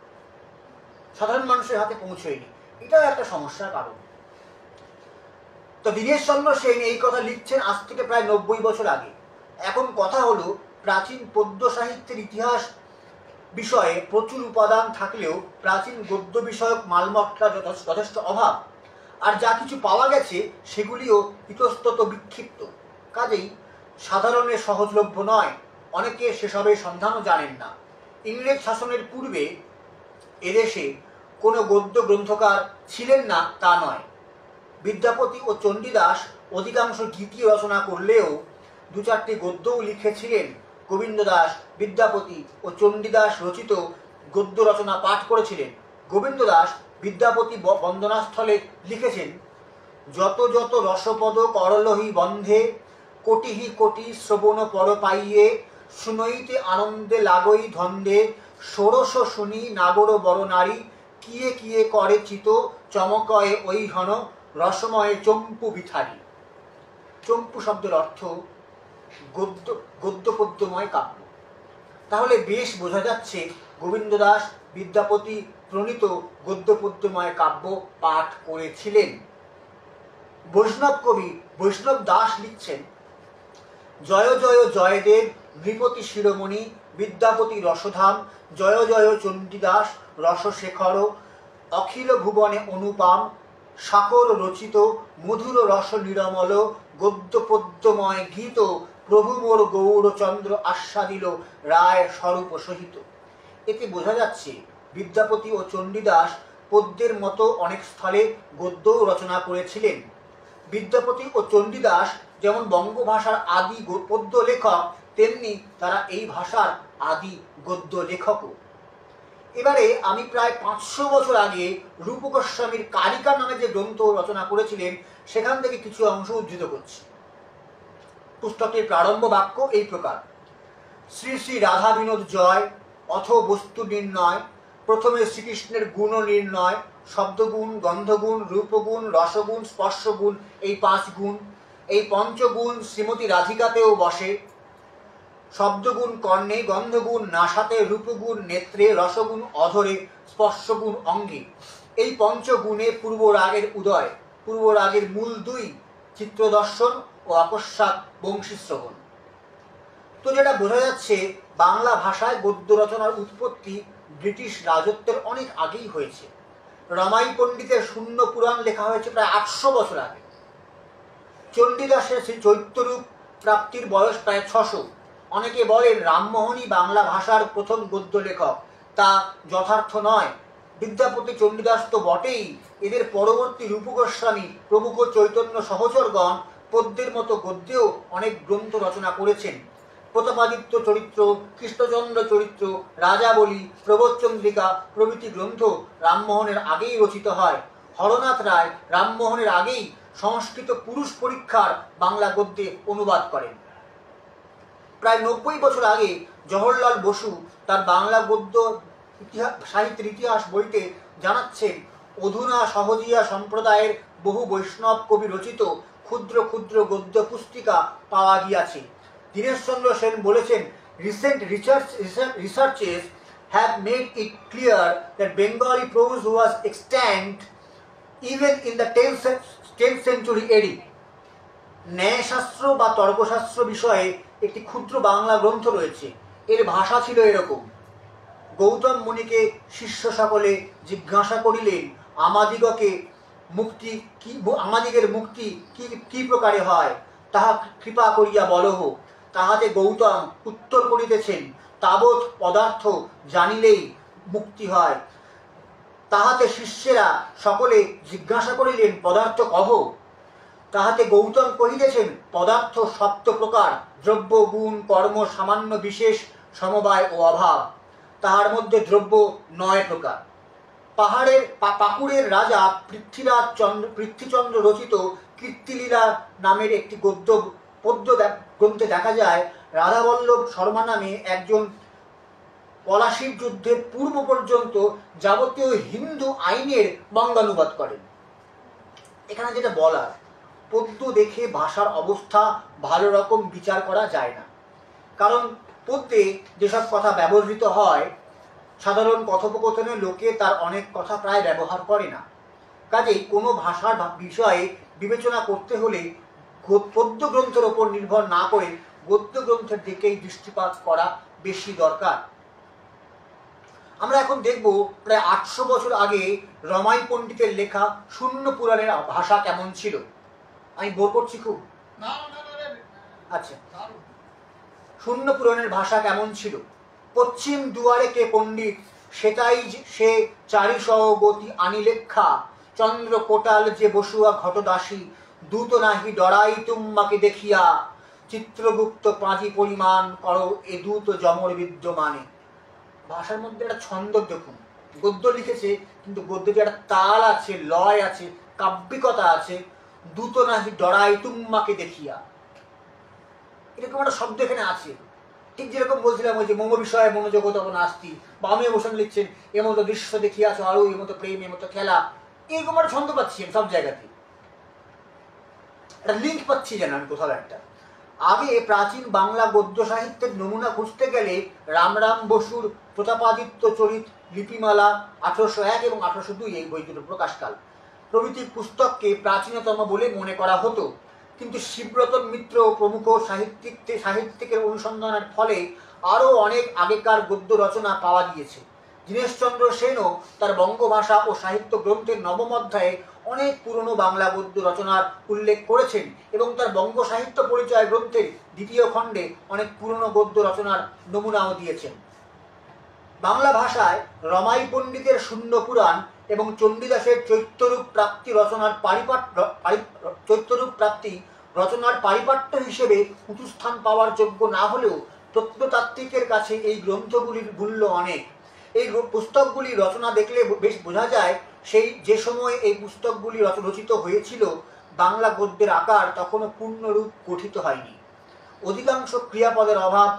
সাধারণ মানুষের হাতে পৌঁছয়নি। এটাও একটা সমস্যার কারণ। তো দীনেশচন্দ্র সেন এই কথা লিখছেন আজ থেকে প্রায় 90 বছর আগে। এখন কথা হলো, প্রাচীন পদ্য সাহিত্যের ইতিহাস বিষয়ে প্রচুর উপাদান থাকলেও প্রাচীন গদ্য বিষয়ক মালমশলা যথেষ্ট অভাব, আর যা কিছু পাওয়া গেছে সেগুলিও ইতস্তত বিক্ষিপ্ত, কাজেই সাধারণের সহজলভ্য নয়। অনেকে সেসবের সন্ধানও জানেন না। ইংরেজ শাসনের পূর্বে এদেশে কোনো গদ্য গ্রন্থকার ছিলেন না তা নয়। বিদ্যাপতি ও চণ্ডীদাস অধিকাংশ গীতি রচনা করলেও দু চারটি গদ্যও লিখেছিলেন। গোবিন্দ দাস বিদ্যাপতি ও চণ্ডীদাস রচিত গদ্য রচনা পাঠ করেছিলেন। গোবিন্দ দাস বিদ্যাপতি বন্দনাস্থলে লিখেছেন, যত যত রসপদ করলহি বন্ধে, কোটিহি কোটি শ্রবণ পর পাইয়ে, শুনইতে আনন্দে লাগই ধন্দে, ষোড়শ শুনি নাগর বড় নারী, কিয়ে কিয়ে করে চিত চমকয়ে ওই হন, রসময়ে চম্পু বিথারি। চম্পু শব্দের অর্থ গদ্য পদ্যময় কাব্য। তাহলে বেশ বোঝা যাচ্ছে গোবিন্দ দাস বিদ্যাপতি প্রণীত গদ্য পদ্যময় কাব্য পাঠ করেছিলেন। বৈষ্ণব কবি বৈষ্ণব দাস লিখছেন, জয় জয় জয়দেব নৃপতি শিরোমণি, বিদ্যাপতি রসধাম, জয় জয় চণ্ডীদাস রসশেখর, অখিল ভুবনে অনুপাম, সাকর রচিত মধুর রস নিরমল, গদ্য পদ্যময় গীত, প্রভু মোর গৌরচন্দ্র আস্বাদিল রায় স্বরূপ সহিত। এতে বোঝা যাচ্ছে বিদ্যাপতি ও চণ্ডীদাস পদ্যের মতো অনেক স্থলে গদ্যও রচনা করেছিলেন। বিদ্যাপতি ও চণ্ডীদাস যেমন বঙ্গভাষার আদি পদ্য লেখক, তেমনি তারা এই ভাষার আদি গদ্য লেখকও। এবারে আমি প্রায় 500 বছর আগে রূপ গোস্বামীর কারিকা নামে যে গ্রন্থ রচনা করেছিলেন সেখান থেকে কিছু অংশ উদ্ধৃত করছি। পুস্তকের প্রারম্ভ বাক্য এই প্রকার: শ্রী শ্রী রাধা বিনোদ জয়, অথ বস্তু নির্ণয়। প্রথমে শ্রীকৃষ্ণের গুণ নির্ণয়, শব্দগুণ, গন্ধগুণ, রূপগুণ, রসগুণ, স্পর্শগুণ, এই 5 গুণ। এই পঞ্চগুণ শ্রীমতী রাধিকাতেও বসে। শব্দগুণ কর্ণে, গন্ধগুণ নাসাতে, রূপগুণ নেত্রে, রসগুণ অধরে, স্পর্শগুণ অঙ্গে। এই পঞ্চগুণে পূর্ব রাগের উদয়। পূর্ব রাগের মূল 2, চিত্রদর্শন ও আকস্মাৎ বংশীশ্রবণ। তো যেটা বোঝা যাচ্ছে, বাংলা ভাষায় গদ্য রচনার উৎপত্তি ব্রিটিশ রাজত্বের অনেক আগেই হয়েছে। রমাই পণ্ডিতের শূন্য পুরাণ লেখা হয়েছে প্রায় 800 বছর আগে। চণ্ডীদাসের শ্রী চৈত্যরূপ প্রাপ্তির বয়স প্রায় 600। অনেকে বলেন রামমোহনই বাংলা ভাষার প্রথম গদ্য লেখক, তা যথার্থ নয়। বিদ্যাপতি চণ্ডীদাস তো বটেই, এদের পরবর্তী রূপ গোস্বামী প্রমুখ চৈতন্য সহচরগণ পদ্যের মতো গদ্যেও অনেক গ্রন্থ রচনা করেছেন। প্রতাপাদিত্য চরিত্র, কৃষ্ণচন্দ্র চরিত্র, রাজাবলী, প্রবোধচন্দ্রিকা প্রভৃতি গ্রন্থ রামমোহনের আগেই রচিত হয়। হরনাথ রায় রামমোহনের আগেই সংস্কৃত পুরুষ পরীক্ষার বাংলা গদ্যে অনুবাদ করেন। প্রায় 90 বছর আগে জওহরলাল বসু তার বাংলা গদ্য সাহিত্যের ইতিহাস বইতে জানাচ্ছেন, অধুনা সহজিয়া সম্প্রদায়ের বহু বৈষ্ণব কবি রচিত ক্ষুদ্র ক্ষুদ্র গদ্য পুস্তিকা পাওয়া গিয়াছে। দীনেশচন্দ্র সেন বলেছেন, recent researches have made it clear that Bengali prose was extant even in the 10th century AD. ন্যায়শাস্ত্র বা তর্কশাস্ত্র বিষয়ে একটি ক্ষুদ্র বাংলা গ্রন্থ রয়েছে। এর ভাষা ছিল এরকম: গৌতম মুনিকে শিষ্য সকলে জিজ্ঞাসা করিলেন, আমাদিগকে মুক্তি কি, আমাদিগের মুক্তি কি কি প্রকারে হয়, তাহা কৃপা করিয়া বলহ। তাহাতে গৌতম উত্তর করিতেছেন, তাবৎ পদার্থ জানিলেই মুক্তি হয়। তাহাতে শিষ্যেরা সকলে জিজ্ঞাসা করিলেন, পদার্থ কহ। তাহাতে গৌতম কহিতেছেন, পদার্থ সপ্ত প্রকার, দ্রব্য, গুণ, কর্ম, সামান্য, বিশেষ, সমবায় ও অভাব। তাহার মধ্যে দ্রব্য 9 প্রকার। পাকুড়ের রাজা পৃথ্বীচন্দ্র রচিত কীর্তিলীলা নামের একটি পদ্য গ্রন্থে দেখা যায়, রাধাবল্লভ শর্মা নামে একজন পলাশির যুদ্ধের পূর্ব পর্যন্ত যাবতীয় হিন্দু আইনের বঙ্গানুবাদ করেন। এখানে যেটা বলার, পদ্য দেখে ভাষার অবস্থা ভালো রকম বিচার করা যায় না, কারণ পদ্যে যেসব কথা ব্যবহৃত হয় সাধারণ কথোপকথনে লোকে তার অনেক কথা প্রায় ব্যবহার করে না। কাজেই কোনো ভাষার বিষয়ে বিবেচনা করতে হলে পদ্য গ্রন্থের ওপর নির্ভর না করে গদ্য গ্রন্থের দিকেই দৃষ্টিপাত করা বেশি দরকার। আমরা এখন দেখব প্রায় 800 বছর আগে রমাই পণ্ডিতের লেখা শূন্য পুরাণের ভাষা কেমন ছিল। আমি বোর করছি খুব? আচ্ছা, শূন্য পুরাণের ভাষা কেমন ছিল। পশ্চিম দুয়ারে কে পণ্ডিত, সেটাই সে 400 গতি আনি লেখা, চন্দ্র কোটাল যে বসুয়া ঘটদাসী, দূত নাহি ডরাই তুম্মাকে দেখিয়া, চিত্রগুপ্ত পাঁজি পরিমাণ করো এ দূত যমর বিদ্যমানে। ভাষার মধ্যে একটা ছন্দ দেখুন, গদ্য লিখেছে কিন্তু গদ্যটি একটা তাল আছে, লয় আছে, কাব্যিকতা আছে। দূত নাহি ডরাই তুম্মাকে দেখিয়া, এরকম একটা শব্দ এখানে আছে। ঠিক যেরকম বলছিলাম ওই যে মম বিষয়ে মনোজগত নাস্তি, বা অমিয় ভূষণ লিখছেন এমতো দৃশ্য দেখিয়াছ আরো, এমতো প্রেম, এমতো খেলা, এরকম একটা ছন্দ পাচ্ছি সব জায়গাতে, একটা লিঙ্ক পাচ্ছি যেন আমি কোথাও একটা। আগে প্রাচীন বাংলা গদ্য সাহিত্যের নমুনা খুঁজতে গেলে রামরাম বসুর প্রতাপাদিত্য চরিত লিপিমালা 1801 এবং 1802 এই বই দুটো প্রকাশকাল প্রভৃতি পুস্তককে প্রাচীনতম বলে মনে করা হতো। কিন্তু শিবরতন মিত্র প্রমুখ সাহিত্যিকের অনুসন্ধানের ফলে আরও অনেক আগেকার গদ্য রচনা পাওয়া গিয়েছে। দীনেশচন্দ্র সেনও তার বঙ্গভাষা ও সাহিত্য গ্রন্থের 9ম অধ্যায়ে অনেক পুরনো বাংলা গদ্য রচনার উল্লেখ করেছেন এবং তার বঙ্গ সাহিত্য পরিচয় গ্রন্থের 2য় খণ্ডে অনেক পুরনো গদ্য রচনার নমুনাও দিয়েছেন। বাংলা ভাষায় রমাই পণ্ডিতের শূন্য পুরাণ এবং চণ্ডীদাসের চৈত্যরূপ প্রাপ্তি রচনার পারিপাট্য হিসেবে উঁচুস্থান পাওয়ার যোগ্য না হলেও প্রত্নতাত্ত্বিকের কাছে এই গ্রন্থগুলির মূল্য অনেক। এই পুস্তকগুলি রচনা দেখলে বেশ বোঝা যায় যে সময়ে এই পুস্তকগুলি রচিত হয়েছিল বাংলা গদ্যের আকার তখনও পূর্ণরূপ গঠিত হয়নি। অধিকাংশ ক্রিয়াপদের অভাব,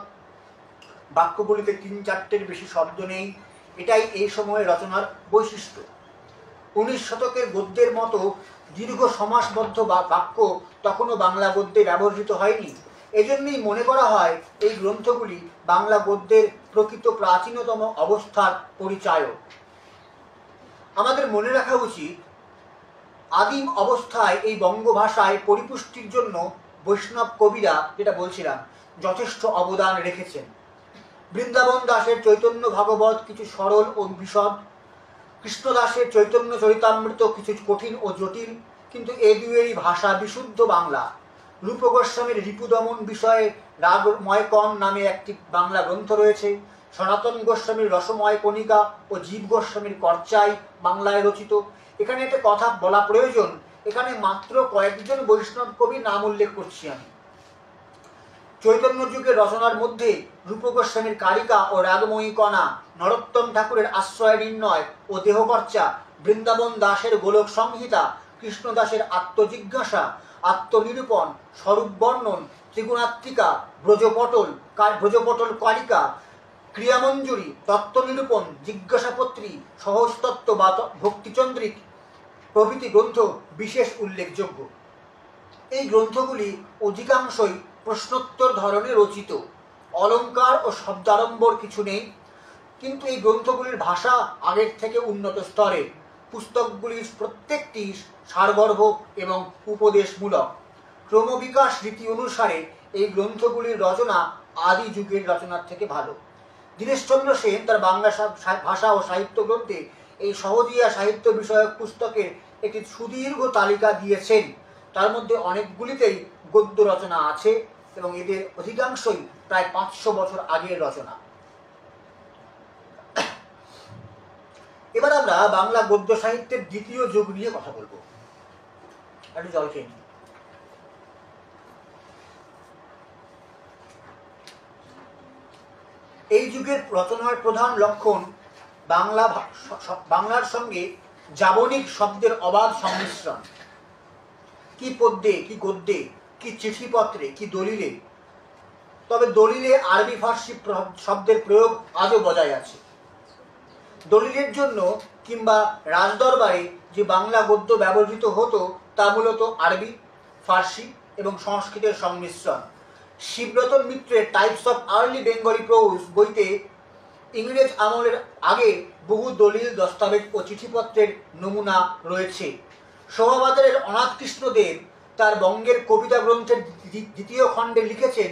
বাক্যগুলিতে 3-4টের বেশি শব্দ নেই, এটাই এই সময়ে রচনার বৈশিষ্ট্য। 19 শতকের গদ্যের মতো দীর্ঘ সমাসবদ্ধ বাক্য তখনও বাংলা গদ্যে ব্যবহৃত হয়নি। এজন্যই মনে করা হয় এই গ্রন্থগুলি বাংলা গদ্যের প্রকৃত প্রাচীনতম অবস্থার পরিচায়ক। আমাদের মনে রাখা উচিত, আদিম অবস্থায় এই বঙ্গভাষায় পরিপুষ্টির জন্য বৈষ্ণব কবিরা, যেটা বলছিলাম, যথেষ্ট অবদান রেখেছেন। বৃন্দাবন দাসের চৈতন্য ভাগবত কিছু সরল ও বিশদ, কৃষ্ণদাসের চৈতন্য চরিতামৃত কিছু কঠিন ও জটিল, কিন্তু এ দুয়েরই ভাষা বিশুদ্ধ বাংলা। রূপ গোস্বামীর রিপুদমন বিষয়ে রাগময় কণ নামে একটি বাংলা গ্রন্থ রয়েছে। সনাতন গোস্বামীর রসময় কণিকা ও জীব গোস্বামীর কর্চাই বাংলায় রচিত। এখানে একটা কথা বলা প্রয়োজন, এখানে মাত্র কয়েকজন বৈষ্ণব কবির নাম উল্লেখ করছি আমি। চৈতন্য যুগের রচনার মধ্যে রূপ গোস্বামীর কারিকা ও রাগময়ী কণা, নরোত্তম ঠাকুরের আশ্রয় নির্ণয় ও দেহকর্চা, বৃন্দাবন দাসের গোলক সংহিতা, কৃষ্ণদাসের আত্মজিজ্ঞাসা, আত্মনিরূপণ, স্বরূপ বর্ণন, ত্রিগুণাত্মিকা, ব্রজপটল কালিকা, ক্রিয়ামঞ্জুরি, তত্ত্বনিরূপণ, জিজ্ঞাসাপত্রী, সহজতত্ত্ব বা ভক্তিচন্দ্রিক প্রভৃতি গ্রন্থ বিশেষ উল্লেখযোগ্য। এই গ্রন্থগুলি অধিকাংশই প্রশ্নোত্তর ধরনে রচিত, অলঙ্কার ও শব্দাড়ম্বর কিছু নেই, কিন্তু এই গ্রন্থগুলির ভাষা আগের থেকে উন্নত স্তরের। পুস্তকগুলির প্রত্যেকটি সারগর্ভ এবং উপদেশমূলক। ক্রমবিকাশ রীতি অনুসারে এই গ্রন্থগুলির রচনা আদি যুগের রচনার থেকে ভালো। দীনেশচন্দ্র সেন তার বাংলা ভাষা ও সাহিত্য গ্রন্থে এই সহজিয়া সাহিত্য বিষয়ক পুস্তকের একটি সুদীর্ঘ তালিকা দিয়েছেন। তার মধ্যে অনেকগুলিতেই গদ্য রচনা আছে এবং এদের অধিকাংশই প্রায় 500 বছর আগের রচনা। এবার আমরা বাংলা গদ্য সাহিত্যের দ্বিতীয় যুগ নিয়ে কথা বলবো। একটু জল খেয়ে নিই। এই যুগের রচনার প্রধান লক্ষণ বাংলার সঙ্গে জাবনিক শব্দের অবাধ সংমিশ্রণ। কি পদ্যে, কি গদ্যে, কি চিঠিপত্রে, কি দলিলে। তবে দলিলে আরবি ফার্সি শব্দের প্রয়োগ আজও বজায় আছে। দলিলের জন্য কিংবা রাজদরবারে যে বাংলা গদ্য ব্যবহৃত হতো তা মূলত আরবি, ফার্সি এবং সংস্কৃতের সংমিশ্রণ। শিবরতন মিত্রের types of early Bengali pros বইতে ইংরেজ আমলের আগে বহু দলিল, দস্তাবেজ ও চিঠিপত্রের নমুনা রয়েছে। শোভাবাজারের অনাথ কৃষ্ণদেব তার বঙ্গের কবিতা গ্রন্থের দ্বিতীয় খণ্ডে লিখেছেন,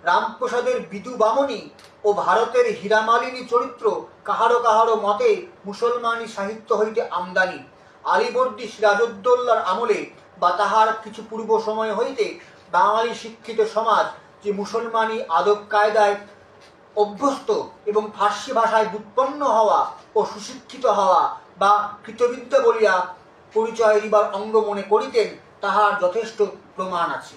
রামপ্রসাদের বিদু বামনী ও ভারতের হীরামালিনী চরিত্র কাহারো কাহারো মতে মুসলমানি সাহিত্য হইতে আমদানি। আলীবর্দী সিরাজউদ্দৌলার আমলে বা তাহার কিছু পূর্ব সময় হইতে বাঙালি শিক্ষিত সমাজ যে মুসলমানি আদব কায়দায় অভ্যস্ত এবং ফার্সি ভাষায় ব্যুৎপন্ন হওয়া ও সুশিক্ষিত হওয়া বা কৃতবিদ্যা বলিয়া পরিচয় দিবার অঙ্গ মনে করিতেন, তাহার যথেষ্ট প্রমাণ আছে।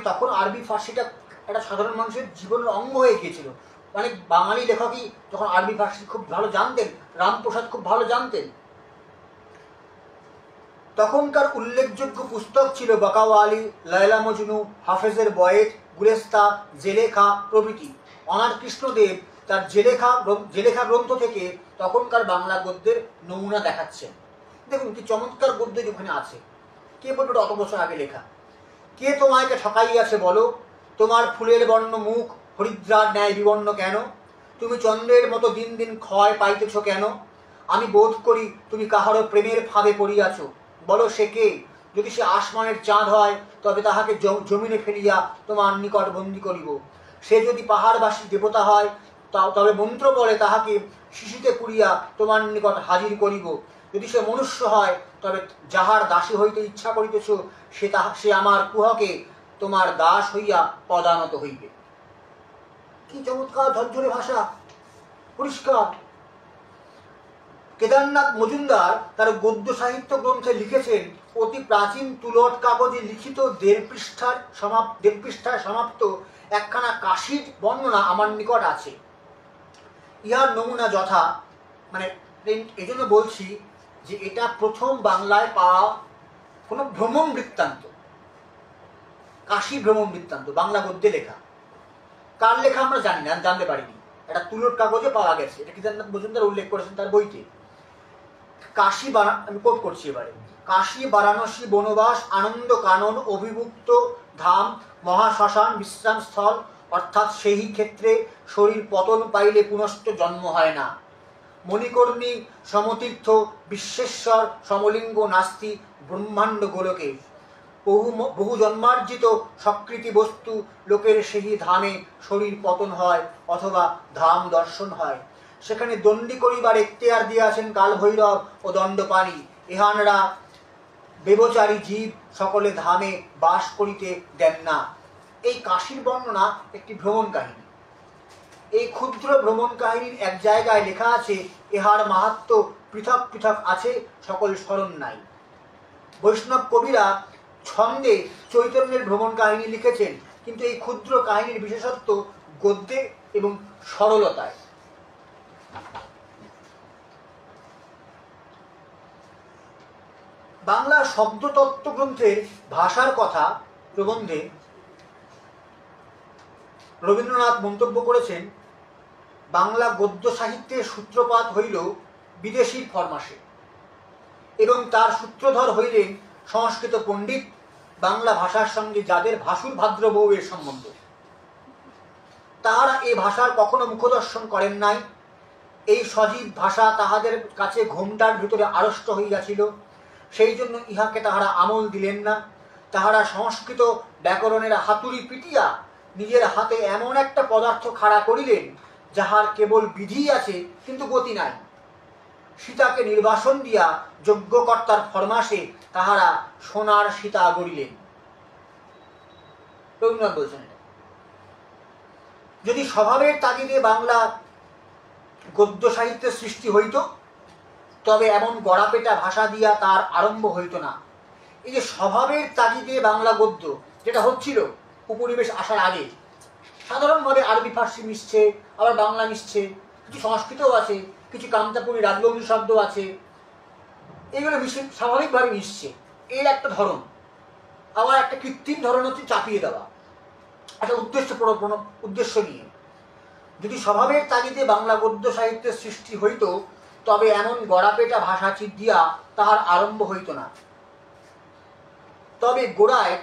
তখন আরবি ফার্সিটা একটা সাধারণ মানুষের জীবনের অঙ্গ হয়ে গিয়েছিল। বাঙালি লেখকই যখন আরবি ফার্সি খুব ভালো জানতেন, রামপ্রসাদ খুব ভালো জানতেন। তখনকার উল্লেখযোগ্য পুস্তক ছিল বাকাওয়ালি, লায়লা মজনু, হাফেজের বয়েজ, গুলেস্তা, জেলেখা প্রভৃতি। অনাথ কৃষ্ণদেব তার জেলেখা গ্রন্থ থেকে তখনকার বাংলা গদ্যের নমুনা দেখাচ্ছেন। দেখুন কি চমৎকার গদ্য যেখানে আছে। কে বলবে অত বছর আগে লেখা? কে তোমাকে ঠকাইয়াছে বলো? তোমার ফুলের বর্ণ মুখ হরিদ্রার ন্যায় বিবর্ণ কেন? তুমি চন্দ্রের মতো দিন দিন ক্ষয় পাইতেছ কেন? আমি বোধ করি তুমি কাহারো প্রেমের ফাঁদে পড়িয়াছ। বলো সে কে? যদি সে আসমানের চাঁদ হয় তবে তাহাকে জমিনে ফেলিয়া তোমার নিকট বন্দী করিব। সে যদি পাহাড়বাসী দেবতা হয় তবে মন্ত্র বলে তাহাকে শিশিতে পুড়িয়া তোমার নিকট হাজির করিব। যদি সে মনুষ্য হয় তবে যাহার দাসী হইতে ইচ্ছা করিতেছ সে আমার কুহকে তোমার দাস হইয়া পদানত হইবে। কি চমৎকার ঝরঝরে ভাষা, পরিষ্কার। কেদারনাথ মজুমদার তার গদ্য সাহিত্য গ্রন্থে লিখেছেন, অতি প্রাচীন তুলট কাগজে লিখিত 1.5 পৃষ্ঠায় সমাপ্ত একখানা কাশির বর্ণনা আমার নিকট আছে। ইহার নমুনা যথা, এই জন্য বলছি যে এটা প্রথম বাংলায় পাওয়া কোনো ভ্রমণ বৃত্তান্ত, কাশী ভ্রমণ বৃত্তান্ত, বাংলা গদ্যে লেখা। কার লেখা আমরা জানি না, জানতে পারিনি। এটা তুলট কাগজে পাওয়া গেছে, এটা কেদারনাথ মজুমদার উল্লেখ করেছেন তার বইতে। আমি কোট করছি এবারে। কাশী, বারাণসী, বনবাস, আনন্দ কানন, অভিভুক্ত ধাম, মহাশ্মশান, বিশ্রাম স্থল, অর্থাৎ সেই ক্ষেত্রে শরীর পতন পাইলে পুনশ্চ জন্ম হয় না। মণিকর্ণী, সমতীর্থ, বিশ্বেশ্বর, সমলিঙ্গ নাস্তি ব্রহ্মাণ্ড গোলকে। বহু জন্মার্জিত সকৃতি বস্তু লোকের সেই ধামে শরীর পতন হয় অথবা ধাম দর্শন হয়। সেখানে দণ্ডি করিবার এখতিয়ার দিয়াছেন কাল ভৈরব ও দণ্ডপাণি। ইহানরা ব্যভিচারী জীব সকলে ধামে বাস করিতে দেন না। এই কাশীর বর্ণনা একটি ভ্রমণ কাহিনী। এই ক্ষুদ্র ভ্রমণ কাহিনীর এক জায়গায় লেখা আছে, ইহার মাহাত্ম্য পৃথক পৃথক আছে, সকল স্মরণ নাই। বৈষ্ণব কবিরা ছন্দে চৈতন্যের ভ্রমণ কাহিনী লিখেছেন, কিন্তু এই ক্ষুদ্র কাহিনীর বিশেষত্ব গদ্যে এবং সরলতায়। বাংলা শব্দতত্ত্ব গ্রন্থের ভাষার কথা প্রবন্ধে রবীন্দ্রনাথ মন্তব্য করেছেন, বাংলা গদ্য সাহিত্যের সূত্রপাত হইল বিদেশির ফরমাসে এবং তার সূত্রধর হইলেন সংস্কৃত পণ্ডিত, বাংলা ভাষার সঙ্গে যাদের ভাসুর ভাদ্র বউয়ের সম্বন্ধ। তাহারা এই ভাষার কখনো মুখদর্শন করেন নাই। এই সজীব ভাষা তাহাদের কাছে ঘোমটার ভিতরে আড়ষ্ট হইয়াছিল, সেই জন্য ইহাকে তাহারা আমল দিলেন না। তাহারা সংস্কৃত ব্যাকরণের হাতুড়ি পিটিয়া নিজের হাতে এমন একটা পদার্থ খাড়া করিলেন যাহার কেবল বিধি আছে কিন্তু গতি নাই। সীতাকে নির্বাসন দিয়া যজ্ঞকর্তার ফরমাসে তাহারা সোনার সীতা গড়িলেন। রবীন্দ্রনাথ বলছেন এটা। যদি স্বভাবের তাগিদে বাংলা গদ্য সাহিত্যের সৃষ্টি হইত তবে এমন গড়াপেটা ভাষা দিয়া তার আরম্ভ হইত না। এই যে স্বভাবের তাগিদে বাংলা গদ্য যেটা হচ্ছিল উপনিবেশ আসার আগে, সাধারণভাবে আরবি ফার্সি মিশছে, আবার বাংলা মিশছে, কিছু সংস্কৃতও আছে, কিছু কামতাপুরী রাজবংশী শব্দ আছে, এগুলো মিশে স্বাভাবিকভাবে মিশছে। এর একটা ধরন। আবার একটা কৃত্রিম ধরন হচ্ছে চাপিয়ে দেওয়া, একটা উদ্দেশ্য নিয়ে। যদি স্বভাবের তাগিদে বাংলা গদ্য সাহিত্যের সৃষ্টি হইত তবে এমন গড়াপেটা ভাষা দিয়া তাহার আরম্ভ হইত না। তবে গোড়ায়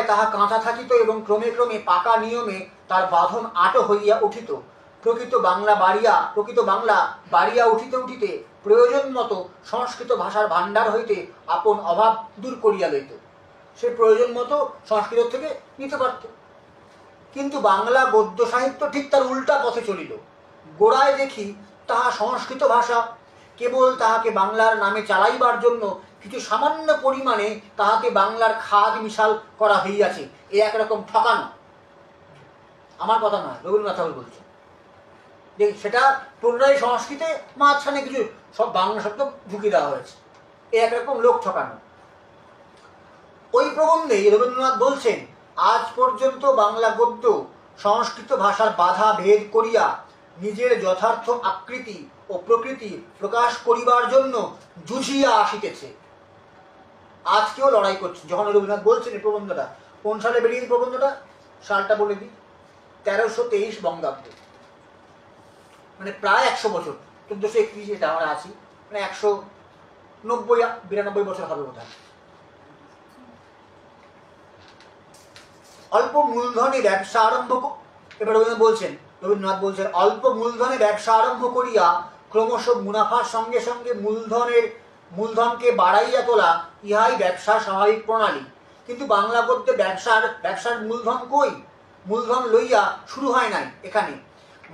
তাহা কাঁচা থাকিত এবং ক্রমে ক্রমে পাকা নিয়মে তার বাঁধন আটো হইয়া উঠিত। প্রকৃত বাংলা বাড়িয়া উঠিতে উঠিতে প্রয়োজন মতো সংস্কৃত ভাষার ভাণ্ডার হইতে আপন অভাব দূর করিয়া লইত। সে প্রয়োজন মতো সংস্কৃত থেকে নিতে পারত। কিন্তু বাংলা গদ্য সাহিত্য ঠিক তার উল্টা পথে চলিল। গোড়ায় দেখি তাহা সংস্কৃত ভাষা, কেবল তাহাকে বাংলার নামে চালাইবার জন্য কিছু সামান্য পরিমাণে তাহাকে বাংলার খাদ মিশাল করা হইয়াছে। এ একরকম ঠকানো। আমার কথা নয়, রবীন্দ্রনাথ ঠাকুর বলছেন যে সেটা পুনরায় সংস্কৃতে মাঝখানে কিছু সব বাংলা শব্দ ঢুকিয়ে দেওয়া হয়েছে। এ একরকম লোক ঠকানো। ওই প্রবন্ধে রবীন্দ্রনাথ বলছেন, আজ পর্যন্ত বাংলা গদ্য সংস্কৃত ভাষার বাধা ভেদ করিয়া নিজের যথার্থ আকৃতি ও প্রকৃতি প্রকাশ করিবার জন্য জুঝিয়া আসিতেছে। আজকেও লড়াই করছে। যখন রবীন্দ্রনাথ বলছেন এই প্রবন্ধটা কোন সালে বেরিয়েছে, প্রবন্ধটা সালটা বলে দিই, 1323 বঙ্গাব্দ, মানে প্রায় 100 বছর। 1431 এটা আমরা আছি, মানে 190-92 বছর হবে বোধ হয়। অল্প মূলধনে ব্যবসা আরম্ভ, এবার রবীন্দ্রনাথ বলছেন অল্প মূলধনে ব্যবসা আরম্ভ করিয়া ক্রমশ মুনাফার সঙ্গে সঙ্গে মূলধনকে বাড়াইয়া তোলা, ইহাই ব্যবসার স্বাভাবিক প্রণালী। কিন্তু বাংলা গদ্যে ব্যবসার মূলধন কই? মূলধন লইয়া শুরু হয় নাই। এখানে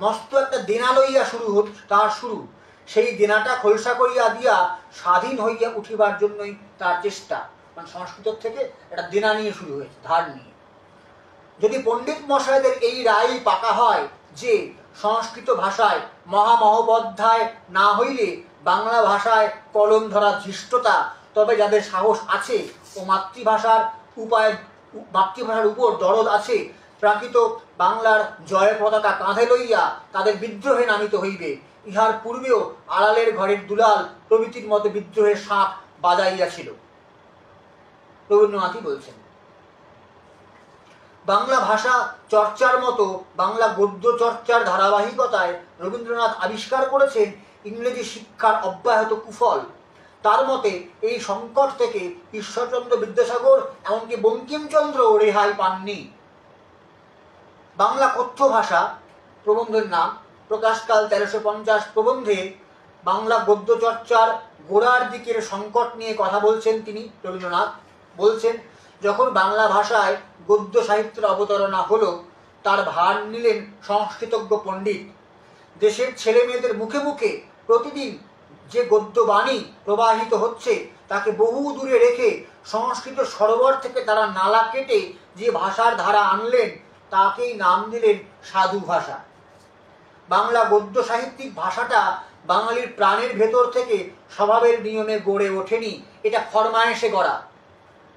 মস্ত একটা দেনা লইয়া তার শুরু। সেই দেনাটা খোলসা করিয়া দিয়া স্বাধীন হইয়া উঠিবার জন্যই তার চেষ্টা। মানে সংস্কৃত থেকে একটা দেনা নিয়ে শুরু হয়েছে, ধার নিয়ে। যদি পণ্ডিত মশাইদের এই রায় পাকা হয় যে সংস্কৃত ভাষায় মহামহোপাধ্যায় না হইলে বাংলা ভাষায় কলম ধরা ধৃষ্টতা, তবে যাদের সাহস আছে ও মাতৃভাষার উপর দরদ আছে, প্রাকৃত বাংলার জয় পতাকা কাঁধে লইয়া তাদের বিদ্রোহে নামিত হইবে। ইহার পূর্বেও আড়ালের ঘরের দুলাল প্রভৃতির মতো বিদ্রোহের শাঁখ বাজাইয়াছিল। রবীন্দ্রনাথই বলছেন। বাংলা ভাষা চর্চার মতো বাংলা গদ্য চর্চার ধারাবাহিকতায় রবীন্দ্রনাথ আবিষ্কার করেছেন ইংরেজি শিক্ষার অব্যাহত কুফল। তার মতে এই সংকট থেকে ঈশ্বরচন্দ্র বিদ্যাসাগর এমনকি বঙ্কিমচন্দ্র রেহাই পাননি। বাংলা কথ্য ভাষা প্রবন্ধের নাম, প্রকাশকাল 1350। প্রবন্ধে বাংলা গদ্য চর্চার গোড়ার দিকের সংকট নিয়ে কথা বলছেন তিনি। রবীন্দ্রনাথ বলছেন, যখন বাংলা ভাষায় গদ্য সাহিত্যের অবতারণা হলো, তার ভার নিলেন সংস্কৃতজ্ঞ পণ্ডিত। দেশের ছেলে মেয়েদের মুখে মুখে প্রতিদিন যে গদ্যবাণী প্রবাহিত হচ্ছে তাকে বহু দূরে রেখে সংস্কৃত সরোবর থেকে তারা নালা কেটে যে ভাষার ধারা আনলেন তাকেই নাম দিলেন সাধু ভাষা। বাংলা গদ্য সাহিত্যিক ভাষাটা বাঙালির প্রাণের ভেতর থেকে স্বভাবের নিয়মে গড়ে ওঠেনি, এটা ফরমায়েশে গড়া।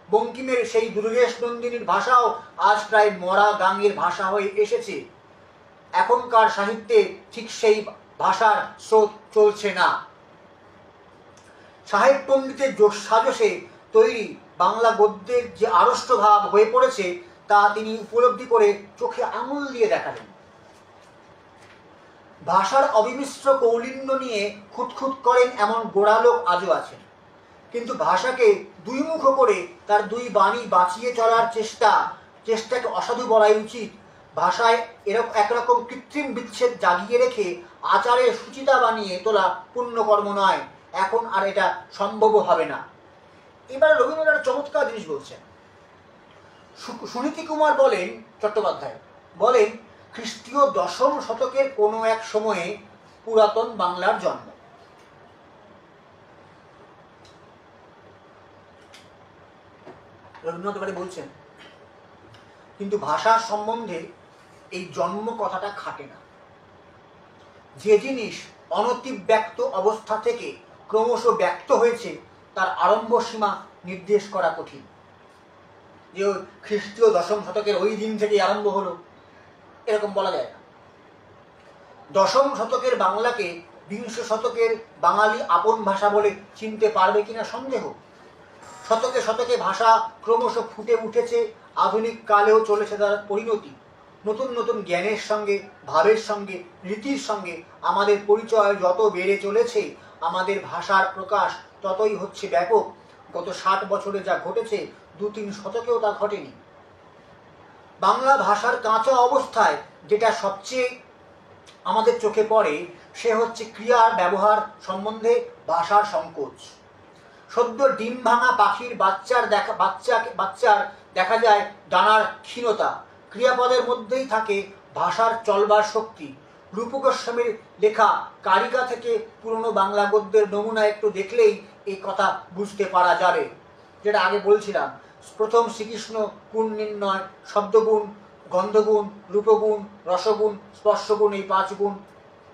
বঙ্কিমের সেই দুর্গেশ নন্দিনীর ভাষাও আজ প্রায় মরা গাঙের ভাষা হয়ে এসেছে। এখনকার সাহিত্যে ঠিক সেই ভাষার স্রোত চলছে না। সাহেব পণ্ডিতের সাজসে তৈরি বাংলা গদ্যের যে আড়ষ্ট ভাব হয়ে পড়েছে তা তিনি উপলব্ধি করে চোখে আঙুল দিয়ে দেখালেন। ভাষার অবিমিশ্র কৌলিন্য নিয়ে খুঁতখুত করেন এমন গোড়া লোক আজও আছেন, কিন্তু ভাষাকে দুই মুখ করে তার দুই বাণী বাঁচিয়ে চলার চেষ্টাকে অসাধু বলাই উচিত। ভাষায় এরকম একরকম কৃত্রিম বিচ্ছেদ জাগিয়ে রেখে আচারের সুচিতা বানিয়ে তোলা পুণ্যকর্ম নয়। এখন আর এটা সম্ভব হবে না। এবার রবীন্দ্রনাথ চমৎকার জিনিস বলছেন, সুনীতি কুমার বলেন, চট্টোপাধ্যায় বলেন, খ্রিস্টীয় 10ম শতকের কোনো এক সময়ে পুরাতন বাংলার জন্ম। রবীন্দ্রনাথ এবারে বলছেন, কিন্তু ভাষার সম্বন্ধে এই জন্ম কথাটা খাটে না। যে জিনিস অনতিব্যক্ত অবস্থা থেকে ক্রমশ ব্যক্ত হয়েছে তার আরম্ভ সীমা নির্দেশ করা কঠিন। যে খ্রিস্টীয় 10ম শতকের ওই দিন থেকে আরম্ভ হলো এরকম বলা যায় না। 10ম শতকের বাংলাকে 20 শতকের বাঙালি আপন ভাষা বলে চিনতে পারবে কিনা সন্দেহ। শতকে শতকে ভাষা ক্রমশ ফুটে উঠেছে, আধুনিক কালেও চলেছে তার পরিণতি। নতুন নতুন জ্ঞানের সঙ্গে, ভাবের সঙ্গে, রীতির সঙ্গে আমাদের পরিচয় যত বেড়ে চলেছে, আমাদের ভাষার প্রকাশ ততই হচ্ছে ব্যাপক। গত 60 বছরে যা ঘটেছে 2-3 শতকেও তা ঘটেনি। বাংলা ভাষার কাঁচা অবস্থায় যেটা সবচেয়ে আমাদের চোখে পড়ে সে হচ্ছে ক্রিয়ার ব্যবহার সম্বন্ধে ভাষার সংকোচ। সদ্য ডিম ভাঙা পাখির বাচ্চার দেখা যায় ডানার ক্ষীণতা। ক্রিয়াপদের মধ্যেই থাকে ভাষার চলবার শক্তি। রূপক গোস্বামীর লেখা কারিকা থেকে পুরনো বাংলা গদ্যের নমুনা একটু দেখলেই এই কথা বুঝতে পারা যাবে। যেটা আগে বলছিলাম, প্রথম শ্রীকৃষ্ণ গুণ নির্ণয়, শব্দগুণ, গন্ধগুণ, রূপগুণ, রসগুণ, স্পর্শগুণ, এই 5 গুণ,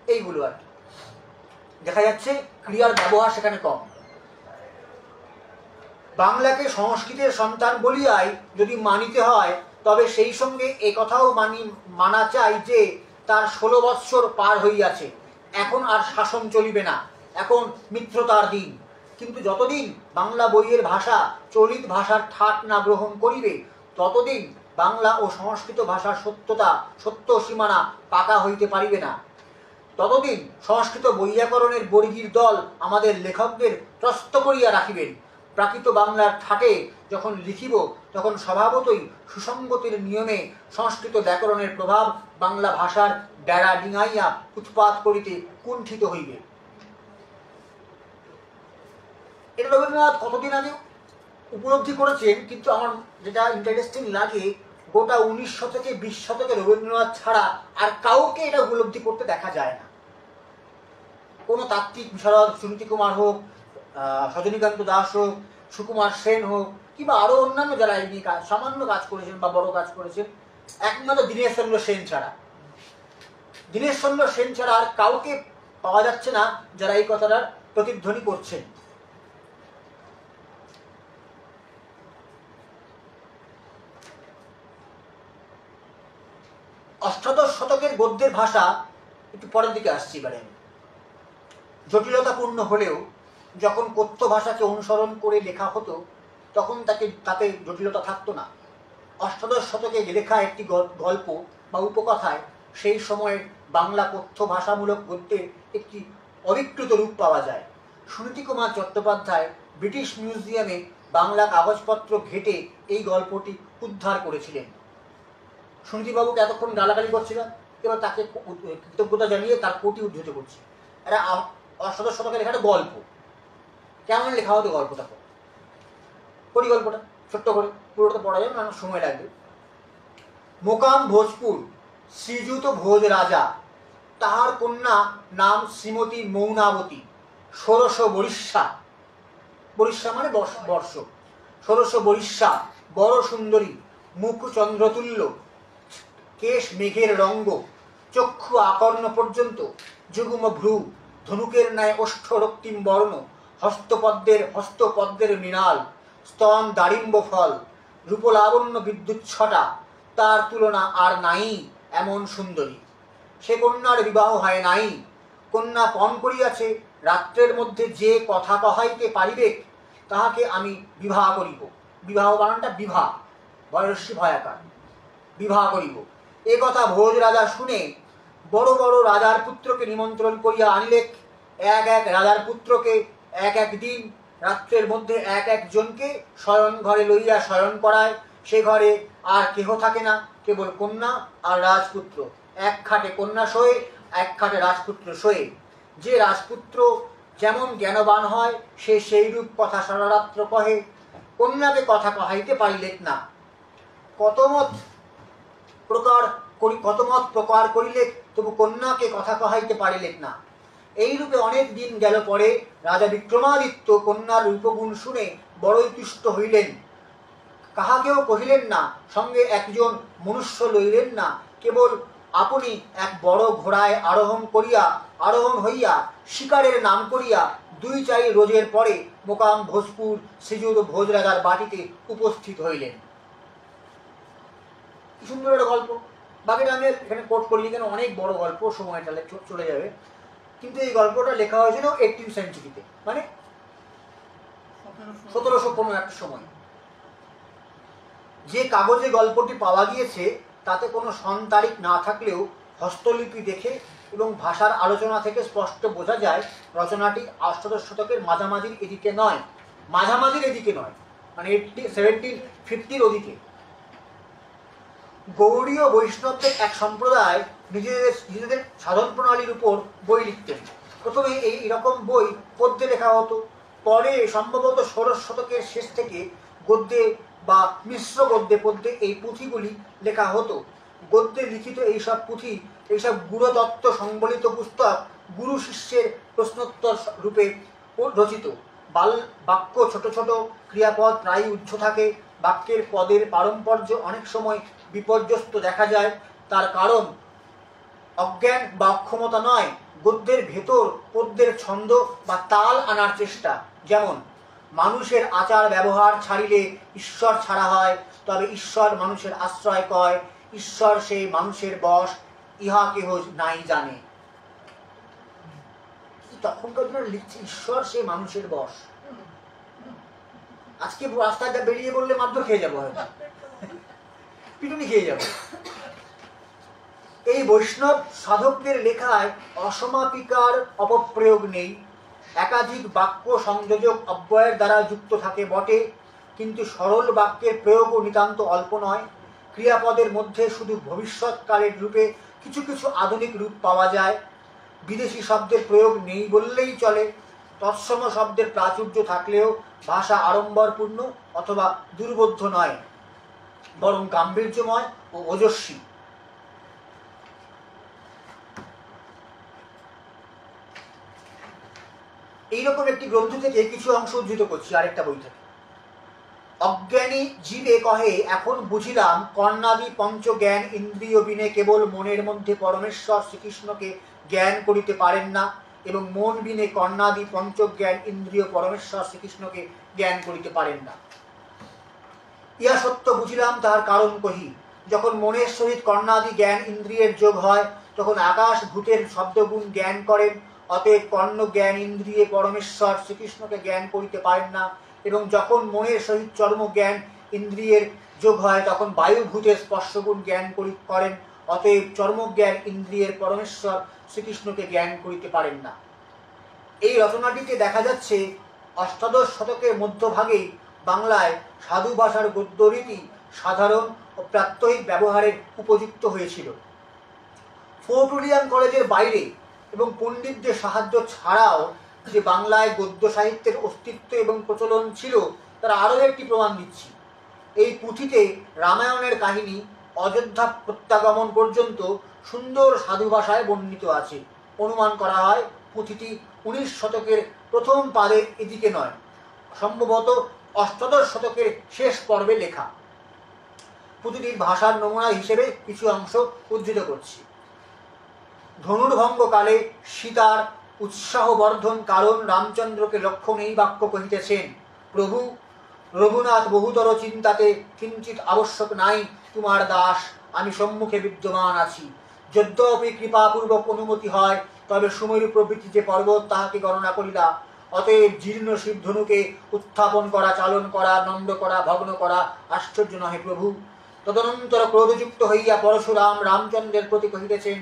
এইগুলো আর কি। দেখা যাচ্ছে ক্রিয়ার ব্যবহার সেখানে কম। বাংলাকে সংস্কৃতের সন্তান বলিয়াই যদি মানিতে হয়, তবে সেই সঙ্গে এই কথাও মানা চাই যে তার 16 বৎসর পার হইয়াছে, এখন আর শাসন চলিবে না, এখন মিত্রতার দিন। কিন্তু যতদিন বাংলা বইয়ের ভাষা চলিত ভাষার ঠাট না গ্রহণ করিবে, ততদিন বাংলা ও সংস্কৃত ভাষার সত্য সীমানা পাকা হইতে পারিবে না। ততদিন সংস্কৃত বৈয়াকরণের বর্গীর দল আমাদের লেখকদের ত্রস্ত করিয়া রাখিবেন। প্রাকৃত বাংলার ঠাটে যখন লিখিব, তখন স্বভাবতই সুসঙ্গতির নিয়মে সংস্কৃত ব্যাকরণের প্রভাব বাংলা ভাষার ডেরা ডিঙাইয়া উৎপাত করিতে কুণ্ঠিত হইবে। এটা রবীন্দ্রনাথ কতদিন আগে উপলব্ধি করেছেন, কিন্তু আমার যেটা ইন্টারেস্টিং লাগে, গোটা 19 শতকে 20 শতকে রবীন্দ্রনাথ ছাড়া আর কাউকে এটা উপলব্ধি করতে দেখা যায় না। কোনো তাত্ত্বিক বিশারদ, সুনীতি কুমার হোক, সজনীকান্ত দাস হোক, সুকুমার সেন হোক, কিংবা আরো অন্যান্য যারা এই নিয়ে সামান্য কাজ করেছেন বা বড় কাজ করেছেন, একমাত্র দীনেশচন্দ্র সেন ছাড়া আর কাউকে পাওয়া যাচ্ছে না যারা এই কথাটার প্রতিধ্বনি করছেন। অষ্টাদশ শতকের গদ্যের ভাষা একটু পরের দিকে আসছি। এবারে জটিলতাপূর্ণ হলেও যখন কথ্য ভাষাকে অনুসরণ করে লেখা হতো, তখন তাতে জটিলতা থাকতো না। অষ্টাদশ শতকে লেখা একটি গল্প বা উপকথায় সেই সময়ের বাংলা কথ্য ভাষামূলক গদ্যের একটি অবিকৃত রূপ পাওয়া যায়। সুনীতি কুমার চট্টোপাধ্যায় ব্রিটিশ মিউজিয়ামে বাংলা কাগজপত্র ঘেটে এই গল্পটি উদ্ধার করেছিলেন। সুনীতিবাবুকে এতক্ষণ গালাগালি করছিলাম, এবার তাকে কৃতজ্ঞতা জানিয়ে তার কোটি উদ্ধৃত করছি। এটা অষ্টাদশ শতকে লেখা একটা গল্প। কেমন লেখা হতো গল্পটা? পড়ি গল্পটা ছোট্ট করে, পুরোটা পড়া যাবে না, সময় লাগবে। মোকাম ভোজপুর, শ্রীযুত ভোজ রাজা, তাহার কন্যা নাম শ্রীমতী মৌনাবতী, ষোড়শ বরিষ্যা, বরিষ্যা মানে বর্ষ, ষোড়শ বরিষ্যা, বড় সুন্দরী, মুখ চন্দ্রতুল্য, কেশ মেঘের রঙ্গ, চক্ষু আকর্ণ পর্যন্ত, যুগ্ম ভ্রু, ধনুকের ন্যায় ওষ্ঠ রক্তিম বর্ণ, হস্তপদ্মের মৃণাল, স্তন দারিম্ব ফল, রূপলাবণ্য বিদ্যুৎ ছটা, তার তুলনা আর নাই এমন সুন্দরী। সে কন্যার বিবাহ হয় নাই। কন্যা পণ করিয়াছে, রাত্রের মধ্যে যে কথা কহাইতে পারিবে তাহাকে আমি বিবাহ করিব। বিবাহ বানানটা বিভা, বয়সী ভয়াকার, বিবাহ করিব। এ কথা ভোজ রাজা শুনে বড় বড় রাজার পুত্রকে নিমন্ত্রণ করিয়া আনিলেক। এক এক রাজার পুত্রকে এক এক দিন রাত্রের মধ্যে এক একজনকে শয়ন ঘরে লইয়া শয়ন করায়। সে ঘরে আর কেহ থাকে না, কেবল কন্যা আর রাজপুত্র। এক খাটে কন্যা শোয়ে, এক খাটে রাজপুত্র শোয়ে। যে রাজপুত্র যেমন জ্ঞানবান হয়, সে সেইরূপ কথা সারা রাত্র কহে। কন্যাকে কথা কহাইতে পারিলেক না। কতমত প্রকার করিলে তবু কন্যাকে কথা কহাইতে পারিলেন না। এইরূপে অনেক দিন গেল পরে রাজা বিক্রমাদিত্য কন্যার রূপগুণ শুনে বড়ই তুষ্ট হইলেন। কাহাকেও কহিলেন না, সঙ্গে একজন মনুষ্য লইলেন না, কেবল আপনি এক বড় ঘোড়ায় আরোহণ হইয়া শিকারের নাম করিয়া 2-4 রোজের পরে মোকাম ভোজপুর শ্রীযুত ভোজরাজার বাটিতে উপস্থিত হইলেন। কি সুন্দর একটা গল্প। বাকিটা আমি এখানে কোট করি কেন, অনেক বড় গল্প, সময়টা চলে যাবে। কিন্তু এই গল্পটা লেখা হয়েছিল 18th সেঞ্চুরিতে, মানে 1715 সময়। যে কাগজে গল্পটি পাওয়া গিয়েছে তাতে কোনো সন তারিখ না থাকলেও হস্তলিপি দেখে এবং ভাষার আলোচনা থেকে স্পষ্ট বোঝা যায় রচনাটি 18 শতকের মাঝামাঝির এদিকে নয়, মানে 1750 ওদিকে। গৌড়ীয় বৈষ্ণবদের এক সম্প্রদায় নিজেদের সাধন প্রণালীর উপর বই লিখতেন। প্রথমে এইরকম বই পদ্যে লেখা হতো, পরে সম্ভবত 16 শতকের শেষ থেকে গদ্যে বা মিশ্র পদ্যে এই পুঁথিগুলি লেখা হতো। গদ্যে লিখিত এইসব পুঁথি, এইসব গুরুতত্ত্ব সংবলিত পুস্তক গুরু শিষ্যের প্রশ্নোত্তর রূপে রচিত। বাক্য ছোট ছোট, ক্রিয়াপদ প্রায় উচ্চ থাকে, বাক্যের পদের পারম্পর্য অনেক সময় বিপর্যস্ত দেখা যায়। তার কারণ অজ্ঞান বা অক্ষমতা নয়, গদ্যের ভেতর পদ্যের ছন্দ বা তাল আনার চেষ্টা। যেমন, মানুষের আচার ব্যবহার ছাড়িলে ঈশ্বর ছাড়া হয়, তবে ঈশ্বর মানুষের আশ্রয় কয়, ঈশ্বর সেই মানুষের বশ, ইহা কেহ নাই জানে। তখনকার দিনে লিখছে ঈশ্বর সেই মানুষের বশ। আজকে রাস্তায় বেরিয়ে বললে মারধর খেয়ে যাবো, হয়তো পিটুনি খেয়ে যাবো। এই বৈষ্ণব সাধকদের লেখায় অসমাপিকার অপপ্রয়োগ নেই। একাধিক বাক্য সংযোজক অব্যয়ের দ্বারা যুক্ত থাকে বটে, কিন্তু সরল বাক্যের প্রয়োগও নিতান্ত অল্প নয়। ক্রিয়াপদের মধ্যে শুধু ভবিষ্যৎকালের রূপে কিছু কিছু আধুনিক রূপ পাওয়া যায়। বিদেশি শব্দের প্রয়োগ নেই বললেই চলে। তৎসম শব্দের প্রাচুর্য থাকলেও ভাষা আড়ম্বরপূর্ণ অথবা দুর্বোধ্য নয়, বরং গাম্ভীর্যময় ও ওজস্বী। এইরকম একটি গ্রন্থ থেকে কিছু অংশ উদ্ধৃত করছি আরেকটা বই থেকে। অজ্ঞানী জীবে কহে এখন বুঝিলাম, কর্ণাদি পঞ্চ জ্ঞান ইন্দ্রিয় বিনে কেবল মনের মধ্যে পরমেশ্বর শ্রীকৃষ্ণকে জ্ঞান করিতে পারেন না, এবং মন বিনে কর্ণাদি পঞ্চ জ্ঞান ইন্দ্রিয় পরমেশ্বর শ্রীকৃষ্ণকে জ্ঞান করিতে পারেন না। ইহা সত্য বুঝিলাম, তাহার কারণ কহি। যখন মনের সহিত কর্ণাদি জ্ঞান ইন্দ্রিয়ের যোগ হয়, তখন আকাশ ভূতের শব্দগুণ জ্ঞান করেন। অতএব কর্ণ জ্ঞান ইন্দ্রিয়ে পরমেশ্বর শ্রীকৃষ্ণকে জ্ঞান করিতে পারেন না। এবং যখন মনের সহিত চর্ম জ্ঞান ইন্দ্রিয়ের যোগ হয়, তখন বায়ুভূতের স্পর্শগুণ জ্ঞান করেন। অতএব চর্মজ্ঞান ইন্দ্রিয়ের পরমেশ্বর শ্রীকৃষ্ণকে জ্ঞান করিতে পারেন না। এই রচনাটিতে দেখা যাচ্ছে 18 শতকের মধ্যভাগেই বাংলায় সাধু ভাষার গদ্যরীতি সাধারণ ও প্রাত্যহিক ব্যবহারের উপযুক্ত হয়েছিল। ফোর্ট উইলিয়াম কলেজের বাইরে এবং পণ্ডিতদের সাহায্য ছাড়াও যে বাংলায় গদ্য সাহিত্যের অস্তিত্ব এবং প্রচলন ছিল, তার আরও একটি প্রমাণ দিচ্ছি। এই পুঁথিতে রামায়ণের কাহিনী অযোধ্যা প্রত্যাগমন পর্যন্ত সুন্দর সাধু ভাষায় বর্ণিত আছে। অনুমান করা হয় পুঁথিটি 19 শতকের প্রথম পাদের এদিকে নয়, সম্ভবত 18 শতকের শেষ পর্বে লেখা। পুঁথিটির ভাষার নমুনা হিসেবে কিছু অংশ উদ্ধৃত করছি। ধনুর্ভঙ্গকালে সীতার উৎসাহবর্ধন কারণ রামচন্দ্রকে লক্ষণ এই বাক্য কহিতেছেন, প্রভু রঘুনাথ বহুতর চিন্তাতে কিঞ্চিত আবশ্যক নাই, তোমার দাস আমি সম্মুখে বিদ্যমান আছি। যদ্যপি কৃপাপূর্বক অনুমতি হয়, তবে সুমেরু প্রভৃতি যে পর্বত তাহাকে গণনা করিলা। অতএব জীর্ণ শিব ধনুকে উত্থাপন করা, চালন করা, নম্র করা, ভগ্ন করা আশ্চর্য নহে প্রভু। তদনন্তর ক্রোধযুক্ত হইয়া পরশুরাম রামচন্দ্রের প্রতি কহিতেছেন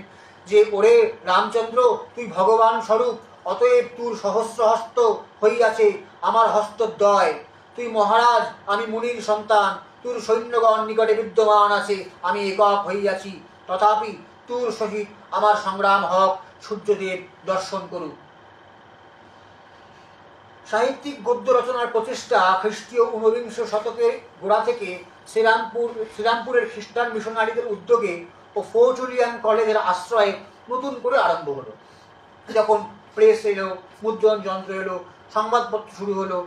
যে, ওরে রামচন্দ্র, তুই ভগবান স্বরূপ, অতএব তোর সহস্র হস্ত হইয়াছে আমার হস্তদ্বয়। তুই মহারাজ, আমি মুনির সন্তান, তোর সৈন্যগণ নিকটে বিদ্যমান আছে, আমি একক হইয়াছি। তথাপি তোর সহিত আমার সংগ্রাম হক, সূর্যদেব দর্শন করুক। সাহিত্যিক গদ্য রচনার প্রচেষ্টা খ্রিস্টীয় ঊনবিংশ শতকের গোড়া থেকে শ্রীরামপুরের খ্রিস্টান মিশনারিদের উদ্যোগে ও ফোর্ট উইলিয়াম কলেজের আশ্রয়ে নতুন করে আরম্ভ হলো। যখন প্রেস এলো, মুদ্রণ যন্ত্র এলো, সংবাদপত্র শুরু হলো,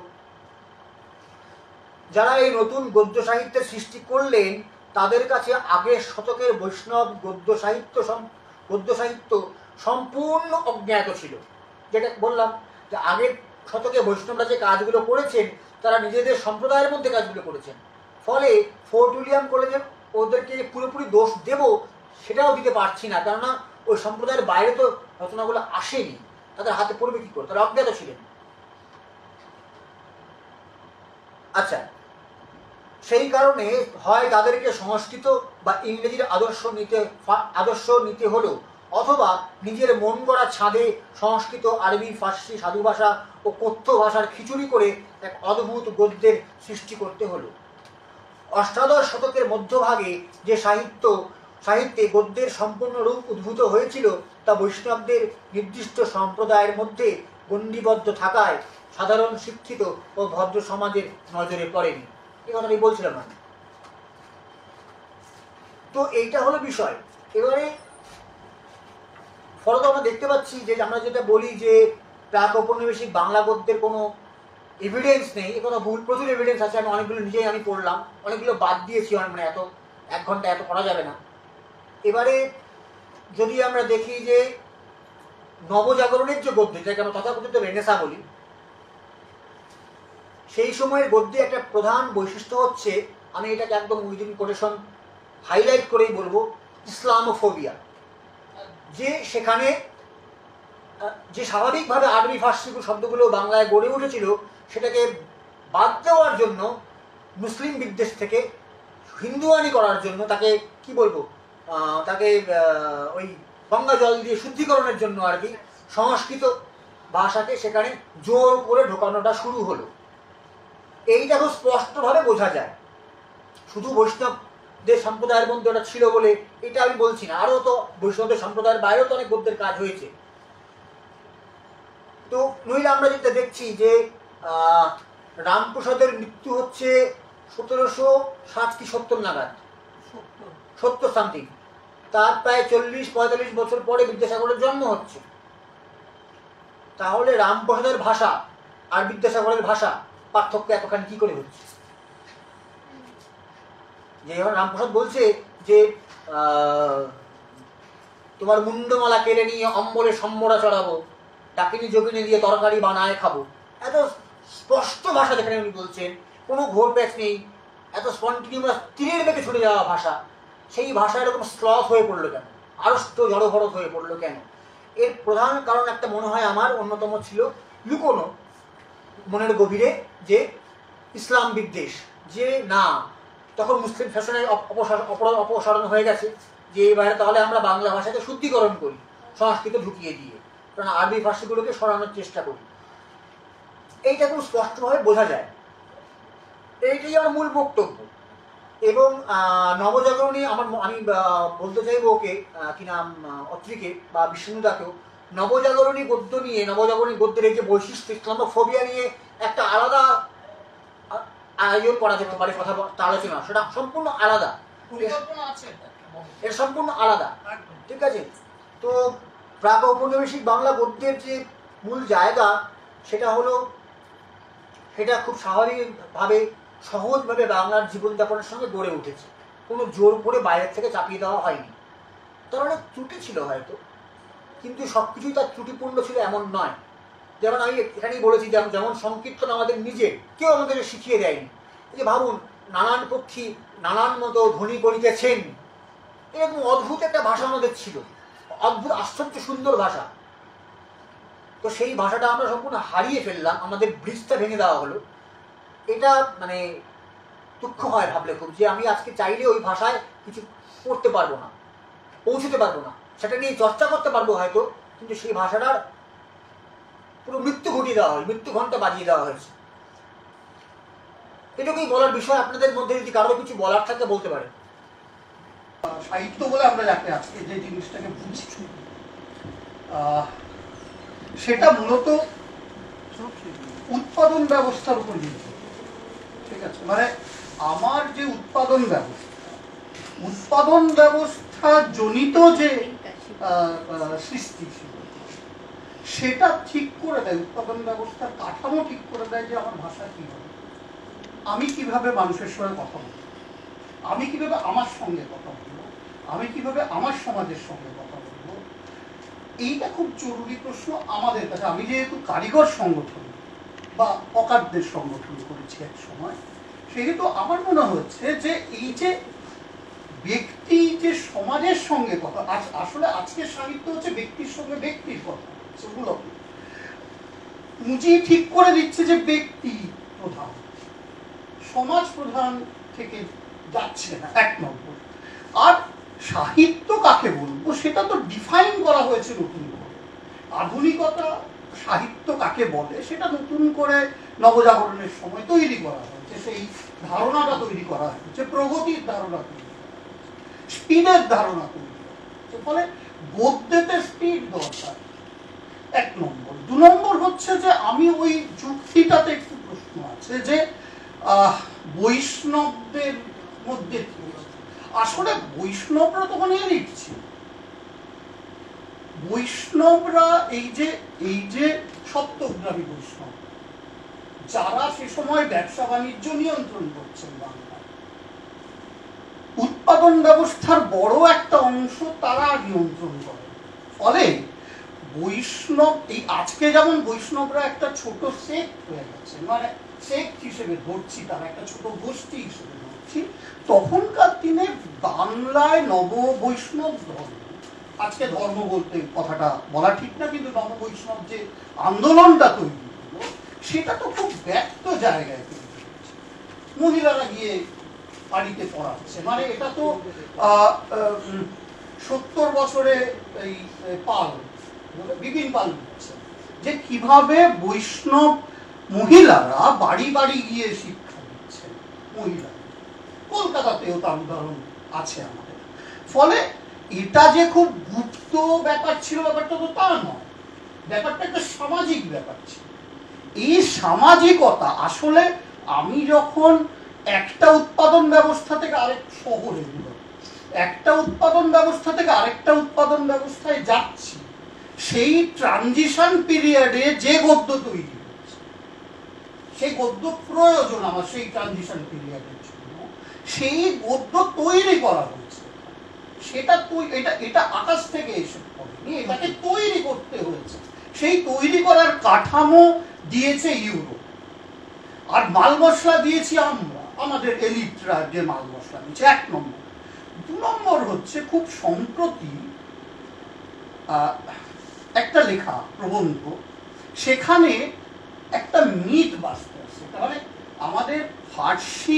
যারা এই নতুন গদ্য সাহিত্যের সৃষ্টি করলেন তাদের কাছে আগের শতকের বৈষ্ণব গদ্য সাহিত্য সম্পূর্ণ অজ্ঞাত ছিল। যেটা বললাম যে আগের শতকে বৈষ্ণবরা যে কাজগুলো করেছেন তারা নিজেদের সম্প্রদায়ের মধ্যে কাজগুলো করেছেন। ফলে ফোর্ট উইলিয়াম কলেজে ওদেরকে পুরোপুরি দোষ দেব সেটাও দিতে পারছি না, কেননা ওই সম্প্রদায়ের বাইরে তো রচনাগুলো আসেনি, তাদের হাতে পড়বে কি করে, তারা অজ্ঞাত ছিলেন। আচ্ছা, সেই কারণে হয় তাদেরকে সংস্কৃত বা ইংরেজির আদর্শ নিতে হলো, অথবা নিজের মন গড়া ছাদে সংস্কৃত, আরবি, ফার্সি, সাধু ভাষা ও কথ্য ভাষার খিচুড়ি করে এক অদ্ভুত গদ্যের সৃষ্টি করতে হলো। অষ্টাদশ শতকের মধ্যভাগে যে সাহিত্যে গদ্যের সম্পূর্ণ রূপ উদ্ভূত হয়েছিল তা বৈষ্ণবদের নির্দিষ্ট সম্প্রদায়ের মধ্যে গণ্ডিবদ্ধ থাকায় সাধারণ শিক্ষিত ও ভদ্র সমাজের নজরে পড়েনি। এই কথাটাই বলছিলাম আমি। তো এইটা হলো বিষয়। এবারে ফলত আমরা দেখতে পাচ্ছি যে আমরা যেটা বলি যে প্রাক ঔপনিবেশিক বাংলা গদ্যের কোনো এভিডেন্স নেই, এ কোনো ভুল। প্রচুর এভিডেন্স আছে, আমি অনেকগুলো নিজেই আমি পড়লাম, অনেকগুলো বাদ দিয়েছি, মানে এত 1 ঘন্টা এত পড়া যাবে না। এবারে যদি আমরা দেখি যে নবজাগরণের যে গদ্য, যেটাকে আমরা তথাকথিত রেনেসা বলি, সেই সময়ের গদ্যে একটা প্রধান বৈশিষ্ট্য হচ্ছে, আমি এটাকে একদম উইদিন কোটেশন হাইলাইট করেই বলবো, ইসলামোফোবিয়া। যে সেখানে যে স্বাভাবিকভাবে আরবি ফার্সি শব্দগুলো বাংলায় গড়ে উঠেছিল সেটাকে বাদ দেওয়ার জন্য, মুসলিম বিদ্বেষ থেকে হিন্দুয়ানি করার জন্য, তাকে কি বলবো, তাকে ওই গঙ্গা জল দিয়ে শুদ্ধিকরণের জন্য আর কি সংস্কৃত ভাষাকে সেখানে জোর করে ঢোকানোটা শুরু হলো। এইটা খুব স্পষ্টভাবে বোঝা যায়। শুধু বৈষ্ণবদের সম্প্রদায়ের মধ্যে ওটা ছিল বলে এটা আমি বলছি না, আরও তো বৈষ্ণবদের সম্প্রদায়ের বাইরেও তো অনেক গদ্যের কাজ হয়েছে। তো নইলে আমরা যেটা দেখছি যে রামপ্রসাদের মৃত্যু হচ্ছে 1760 কি 70 নাগাদ, 70 সামথিং। তার প্রায় 40-45 বছর পরে বিদ্যাসাগরের জন্ম হচ্ছে। তাহলে রামপ্রসাদের ভাষা আর বিদ্যাসাগরের ভাষা পার্থক্য এতখানি কি করে হচ্ছে? যে রামপ্রসাদ বলছে যে তোমার মুন্ডমালা কেড়ে নিয়ে অম্বরে সম্মরা চড়াবো, ডাকিনী যোগিনী দিয়ে তরকারি বানায় খাবো, এত স্পষ্ট ভাষা যেখানে উনি বলছেন, কোনো ঘোর প্যাচ নেই, এত স্পন্টিনিউয়াস তীরের বেগে ছুটে যাওয়া ভাষা, সেই ভাষা এরকম স্লথ হয়ে পড়লো কেন, আড়ষ্ট জড়ভরত হয়ে পড়লো কেন? এর প্রধান কারণ একটা মনে হয় আমার অন্যতম ছিল লুকোনো মনের গভীরে, যে ইসলাম বিদ্বেষ। যে না, তখন মুসলিম শাসনের অপসারণ হয়ে গেছে, যে এবারে তাহলে আমরা বাংলা ভাষাকে শুদ্ধিকরণ করি সংস্কৃত ঢুকিয়ে দিয়ে, কারণ আরবি ভাষাগুলোকে সরানোর চেষ্টা করি। এইটা খুব স্পষ্টভাবে বোঝা যায়। এইটাই আমার মূল বক্তব্য। এবং নবজাগরণী আমি বলতে চাইবো ওকে, কি নাম, অত্রিকে বা বিষ্ণুদাকেও, নবজাগরণী গদ্য নিয়ে, নবজাগরণী গদ্যের এই যে বৈশিষ্ট্য, ইসলামোফোবিয়া নিয়ে একটা আলাদা আয়োজন করা যেতে পারে, কথা আলোচনা, সেটা সম্পূর্ণ আলাদা, এটা সম্পূর্ণ আলাদা, ঠিক আছে? তো প্রাক ঔপনিবেশিক বাংলা গদ্যের যে মূল জায়গা, সেটা হলো, সেটা খুব স্বাভাবিকভাবে সহজভাবে বাংলার জীবনযাপনের সঙ্গে গড়ে উঠেছে, কোনো জোর করে বাইরের থেকে চাপিয়ে দেওয়া হয়নি। তার অনেক ত্রুটি ছিল হয়তো, কিন্তু সবকিছুই তার ত্রুটিপূর্ণ ছিল এমন নয়। যেমন আমি এখানেই বলেছি, যেমন সংকীর্তন আমাদের নিজের, কেউ আমাদের শিখিয়ে দেয়নি। এই যে ভাবুন, নানান পক্ষী নানান মতো ধ্বনি করিতেছেন, এরকম অদ্ভুত একটা ভাষা আমাদের ছিল, অদ্ভুত আশ্চর্য সুন্দর ভাষা। তো সেই ভাষাটা আমরা সম্পূর্ণ হারিয়ে ফেললাম, আমাদের ব্রিজটা ভেঙে দেওয়া হলো। এটা মানে দুঃখ হয় ভাবলে খুব, যে আমি আজকে চাইলে ওই ভাষায় কিছু করতে পারবো না, পৌঁছতে পারবো না, সেটা নিয়ে চর্চা করতে পারবো হয়তো, কিন্তু সেই ভাষাটার পুরো মৃত্যু ঘটিয়ে দেওয়া হয়, মৃত্যু ঘন্টা বাজিয়ে দেওয়া হয়েছে। এটুকুই বলার বিষয়। আপনাদের মধ্যে যদি কারো কিছু বলার থাকে বলতে পারেন। সাহিত্য বলে আমরা যাকে আজকে যে জিনিসটাকে বুঝছি, সেটা মূলত উৎপাদন ব্যবস্থার উপর নির্ভর, ঠিক আছে? মানে আমার যে উৎপাদন ব্যবস্থা জনিত যে সৃষ্টি সেটা ঠিক করে দেয়, উৎপাদন ব্যবস্থার কাঠামো ঠিক করে দেয় যে আমার ভাষা কি হবে, আমি কিভাবে মানুষের সঙ্গে কথা বলবো, আমি কিভাবে আমার সঙ্গে কথা বলবো, আমি কিভাবে আমার সমাজের সঙ্গে কথা বলবো। এইটা খুব জরুরি প্রশ্ন আমাদের কাছে। আমি যেহেতু কারিগর সংগঠন বা হকারদের সংগঠন করেছি এক সময়, সেহেতু আমার মনে হচ্ছে যে এই যে ব্যক্তি যে সমাজের সঙ্গে কথা, আসলে আজকের সাহিত্য হচ্ছে ব্যক্তির সঙ্গে ব্যক্তির কথা, সেগুলো পুঁজি ঠিক করে দিচ্ছে যে ব্যক্তি প্রধান, সমাজ প্রধান থেকে যাচ্ছে না, এক নম্বর। আর সাহিত্য কাকে বলবো সেটা তো ডিফাইন করা হয়েছে নতুন করে। আধুনিকতা সাহিত্য কাকে বলে সেটা নতুন করে নবজাগরণের সময় তৈরি করা হয়েছে, সেই ধারণাটা তৈরি করা হয়েছে, প্রগতির ধারণা তৈরি করা হয়েছে, স্পিডের ধারণা তৈরি করা হয়েছে। ফলে গদ্যেতে স্পিড দরকার, এক নম্বর। দু নম্বর হচ্ছে যে আমি ওই যুক্তিটাতে একটু প্রশ্ন আছে যে বৈষ্ণবদের মধ্যে আসলে বৈষ্ণবরা তখন এলিট ছিল। বৈষ্ণবরা এই যে সপ্তগ্রামী বৈষ্ণব, যারা সে সময় ব্যবসা বাণিজ্য নিয়ন্ত্রণ করছেন বাংলায়, উৎপাদন ব্যবস্থার বড় একটা অংশ তারা নিয়ন্ত্রণ করে। ফলে বৈষ্ণব, এই আজকে যেমন বৈষ্ণবরা একটা ছোট সেক্ট হয়ে গেছে, মানে সেক্ট হিসেবে ধরছি, তারা একটা ছোট গোষ্ঠী হিসেবে ধরছি, তখনকার দিনে বাংলায় নব বৈষ্ণব ধর্ম, আজকে ধর্ম বলতে কথাটা বলা ঠিক না, কিন্তু নব বৈষ্ণব যে আন্দোলনটা তৈরি হলো সেটা তো খুব ব্যক্ত জায়গায় তৈরি হয়েছে। মহিলারা গিয়ে বাড়িতে পড়াচ্ছে, মানে এটা তো 70 বছরে এই পাল বিপিন পাল দিচ্ছেন যে কিভাবে বৈষ্ণব মহিলারা বাড়ি বাড়ি গিয়ে শিক্ষা দিচ্ছেন মহিলা। কলকাতাতেও তার উদাহরণ আছে আমাদের। ফলে এটা যে খুব গুপ্ত ব্যাপার ছিল ব্যাপারটা তো তা নয়, ব্যাপারটা একটা সামাজিক ব্যাপার ছিল। এই সামাজিকতা আসলে আমি যখন একটা উৎপাদন ব্যবস্থা থেকে আরেক শহরে একটা উৎপাদন ব্যবস্থা থেকে আরেকটা উৎপাদন ব্যবস্থায় যাচ্ছি, সেই ট্রানজিশন পিরিয়ডে যে গদ্য তৈরি হচ্ছে, সেই গদ্য প্রয়োজন আমার সেই ট্রানজিশন পিরিয়ডের জন্য, সেই গদ্য তৈরি করা হয়েছে। সেটা এটা আকাশ থেকে এসে পড়েনি, এটাকে তৈরি করতে হয়েছে। সেই তৈরি করার কাঠামো দিয়েছে ইউরোপ, আর মাল মশলা দিয়েছি আমরা, আমাদের এলিটরা যে মাল মশলা দিয়েছে, এক নম্বর। দু নম্বর হচ্ছে খুব সম্প্রতি একটা লেখা প্রবন্ধ, সেখানে একটা মিথ বাস্তব আছে, মানে আমাদের ফার্সি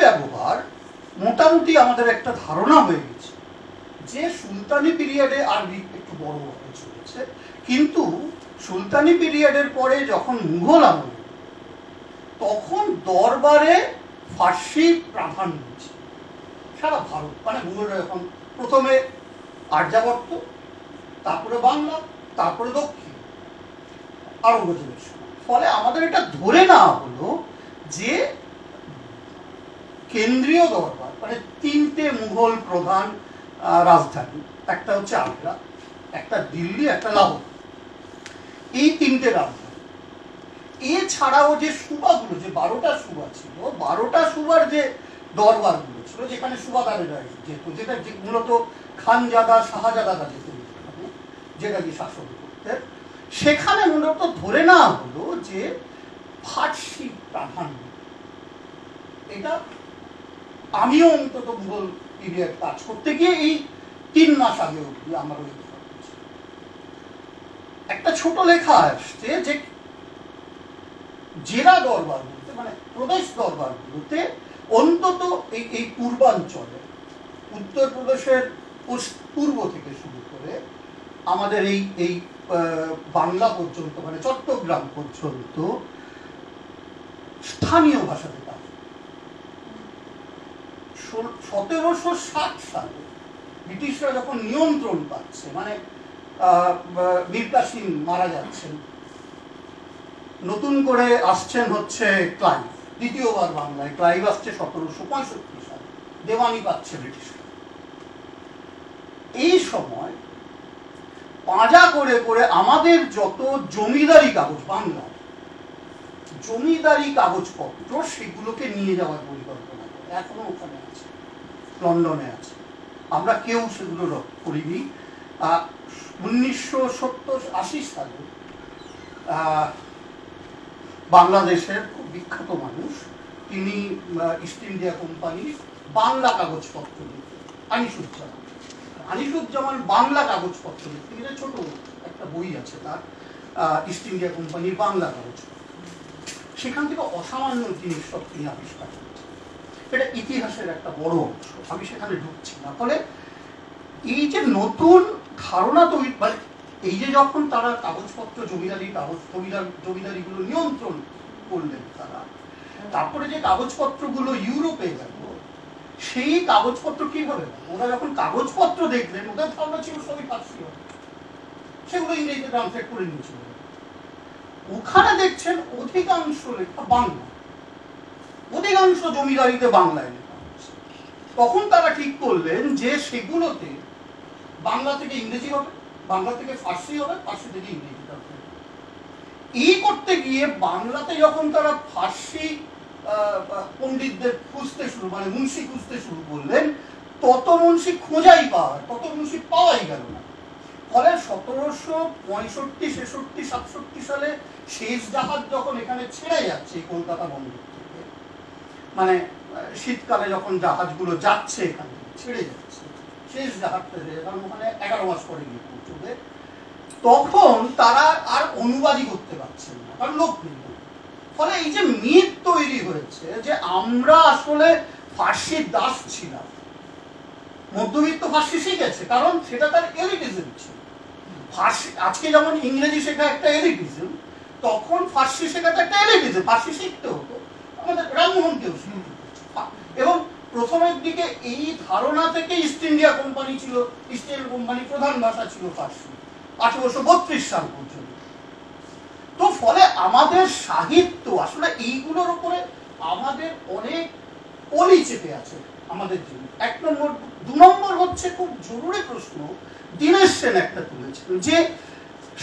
ব্যবহার মোটামুটি আমাদের একটা ধারণা হয়ে গেছে যে সুলতানি পিরিয়ডে আরবি একটু বড় হয়ে চলেছে, কিন্তু সুলতানি পিরিয়ডের পরে যখন মুঘল আমল, তখন দরবারে ফার্সি প্রাধান্য ছিল সারা ভারত। মানে মুঘলরা যখন প্রথমে আর্যাবর্ত, তারপরে বাংলা, তারপরে দক্ষিণ আরবজনের সময়। ফলে আমাদের এটা ধরে নেওয়া হলো যে কেন্দ্রীয় দরবার, মানে তিনটে মুঘল প্রধান রাজধানী, একটা হচ্ছে আগ্রা, একটা দিল্লি, একটা লাহোর, এই তিনটে রাজধানী। এছাড়াও যে সুবাগুলো, যে 12টা সুবা ছিল, 12টা সুবার যে দরবারগুলো ছিল, যেখানে সুবাদারেরা যেত, যেটা মূলত খানজাদা শাহজাদারা যেত, যেটা কি শাসন করতে, সেখানে মূলত ধরে নেওয়া হলো যে ফার্সি প্রাধান্য। এটা আমিও অন্তত মুঘল পিরিয়ড কাজ করতে গিয়ে এই 3 মাস আগে অবধি আমার ওই একটা ছোট লেখা আসছে যে জেলা দরবারগুলোতে, মানে প্রদেশ দরবারগুলোতে, অন্তত এই পূর্বাঞ্চলে, উত্তরপ্রদেশের পূর্ব থেকে শুরু করে আমাদের এই বাংলা পর্যন্ত, মানে চট্টগ্রাম পর্যন্ত স্থানীয় ভাষাতে কাজ। 1760 সালে ব্রিটিশরা যখন নিয়ন্ত্রণ পাচ্ছে, মানে মীর কাসিম মারা যাচ্ছেন, নতুন করে আসছেন হচ্ছে ক্লাইভ, দ্বিতীয়বার বাংলায় ক্লাইভ আসছে 1765 সালে, দেওয়ানি পাচ্ছে ব্রিটিশ। এই সময় পাঁজা করে করে আমাদের যত জমিদারি কাগজ, বাংলার জমিদারি কাগজপত্র, সেগুলোকে নিয়ে যাওয়ার পরিকল্পনা করে, এখনো ওখানে আছে, লন্ডনে আছে। আমরা কেউ সেগুলো রক্ষা করিনি। 1970-80 সালে বাংলাদেশের খুব বিখ্যাত মানুষ, তিনি ইস্ট ইন্ডিয়া কোম্পানির বাংলা কাগজপত্র লিখতেন, আনিসুজ্জামান বাংলা কাগজপত্র লিখতেন। এটা ছোট একটা বই আছে তার, ইস্ট ইন্ডিয়া কোম্পানির বাংলা কাগজপত্র। সেখান থেকে অসামান্য জিনিস সব তিনি আবিষ্কার করেছেন। এটা ইতিহাসের একটা বড় অংশ, আমি সেখানে ঢুকছি না। ফলে এই যে নতুন ধারণা তৈরি, মানে এই যে যখন তারা কাগজপত্র, জমিদারিগুলো নিয়ন্ত্রণ করলেন তারা, তারপরে যে কাগজপত্রগুলো ইউরোপে গেল, সেই কাগজপত্র কিভাবে, ওরা যখন কাগজপত্র দেখলেন, ওদের ধারণা ছিল সবই ফার্সি হবে, সেগুলো ইংরেজিতে ট্রান্সলেট করে নিয়েছিল। ওখানে দেখছেন অধিকাংশ লেখা বাংলা, অধিকাংশ জমিদারিতে বাংলায় লেখা হচ্ছে। তখন তারা ঠিক করলেন যে সেগুলোতে বাংলা থেকে ইংরেজি হবে, বাংলা থেকে ফার্সি হবে, ফার্সি থেকে ইংরেজি হবে। এই করতে গিয়ে বাংলাতে যখন তারা ফার্সি পণ্ডিতদের খুঁজতে শুরু, মানে মুন্সি খুঁজতে শুরু করলেন, তত মুন্সি খোঁজাই তত মুন্সি পাওয়াই গেল না। ফলে 1765-66-67 সালে শেষ জাহাজ যখন এখানে ছেড়ে যাচ্ছে কলকাতা বন্দর থেকে, মানে শীতকালে যখন জাহাজগুলো যাচ্ছে এখান থেকে ছেড়ে যাচ্ছে, শেষ জাহাজটা কারণ ওখানে 11 মাস পরে গিয়ে পৌঁছবে, তখন তারা আর অনুবাদই করতে পারছেন না, কারণ লোক নেই। ফলে এই যে মিথ তৈরি হয়েছে যে আমরা আসলে ফার্সির দাস ছিলাম, মধ্যবিত্ত ফার্সি শিখেছে, কারণ সেটা তার এলিটিজম ছিল। ফার্সি, আজকে যেমন ইংরেজি শেখা একটা এলিটিজম, তখন ফার্সি শেখাটা একটা এলিটিজম, ফার্সি শিখতে হতো। আমাদের রামমোহনকেও শিখতে হচ্ছে। এবং প্রথমের দিকে এই ধারণা থেকে ইস্ট ইন্ডিয়া কোম্পানি ছিল, ইস্ট ইন্ডিয়া কোম্পানির প্রধান ভাষা ছিল ফার্সি 1832 সাল পর্যন্ত। তো ফলে আমাদের সাহিত্য আসলে এইগুলোর উপরে আমাদের অনেক পলি চেপে আছে আমাদের জন্য। 1 নম্বর। 2 নম্বর হচ্ছে খুব জরুরি প্রশ্ন দীনেশ সেন একটা তুলেছেন, যে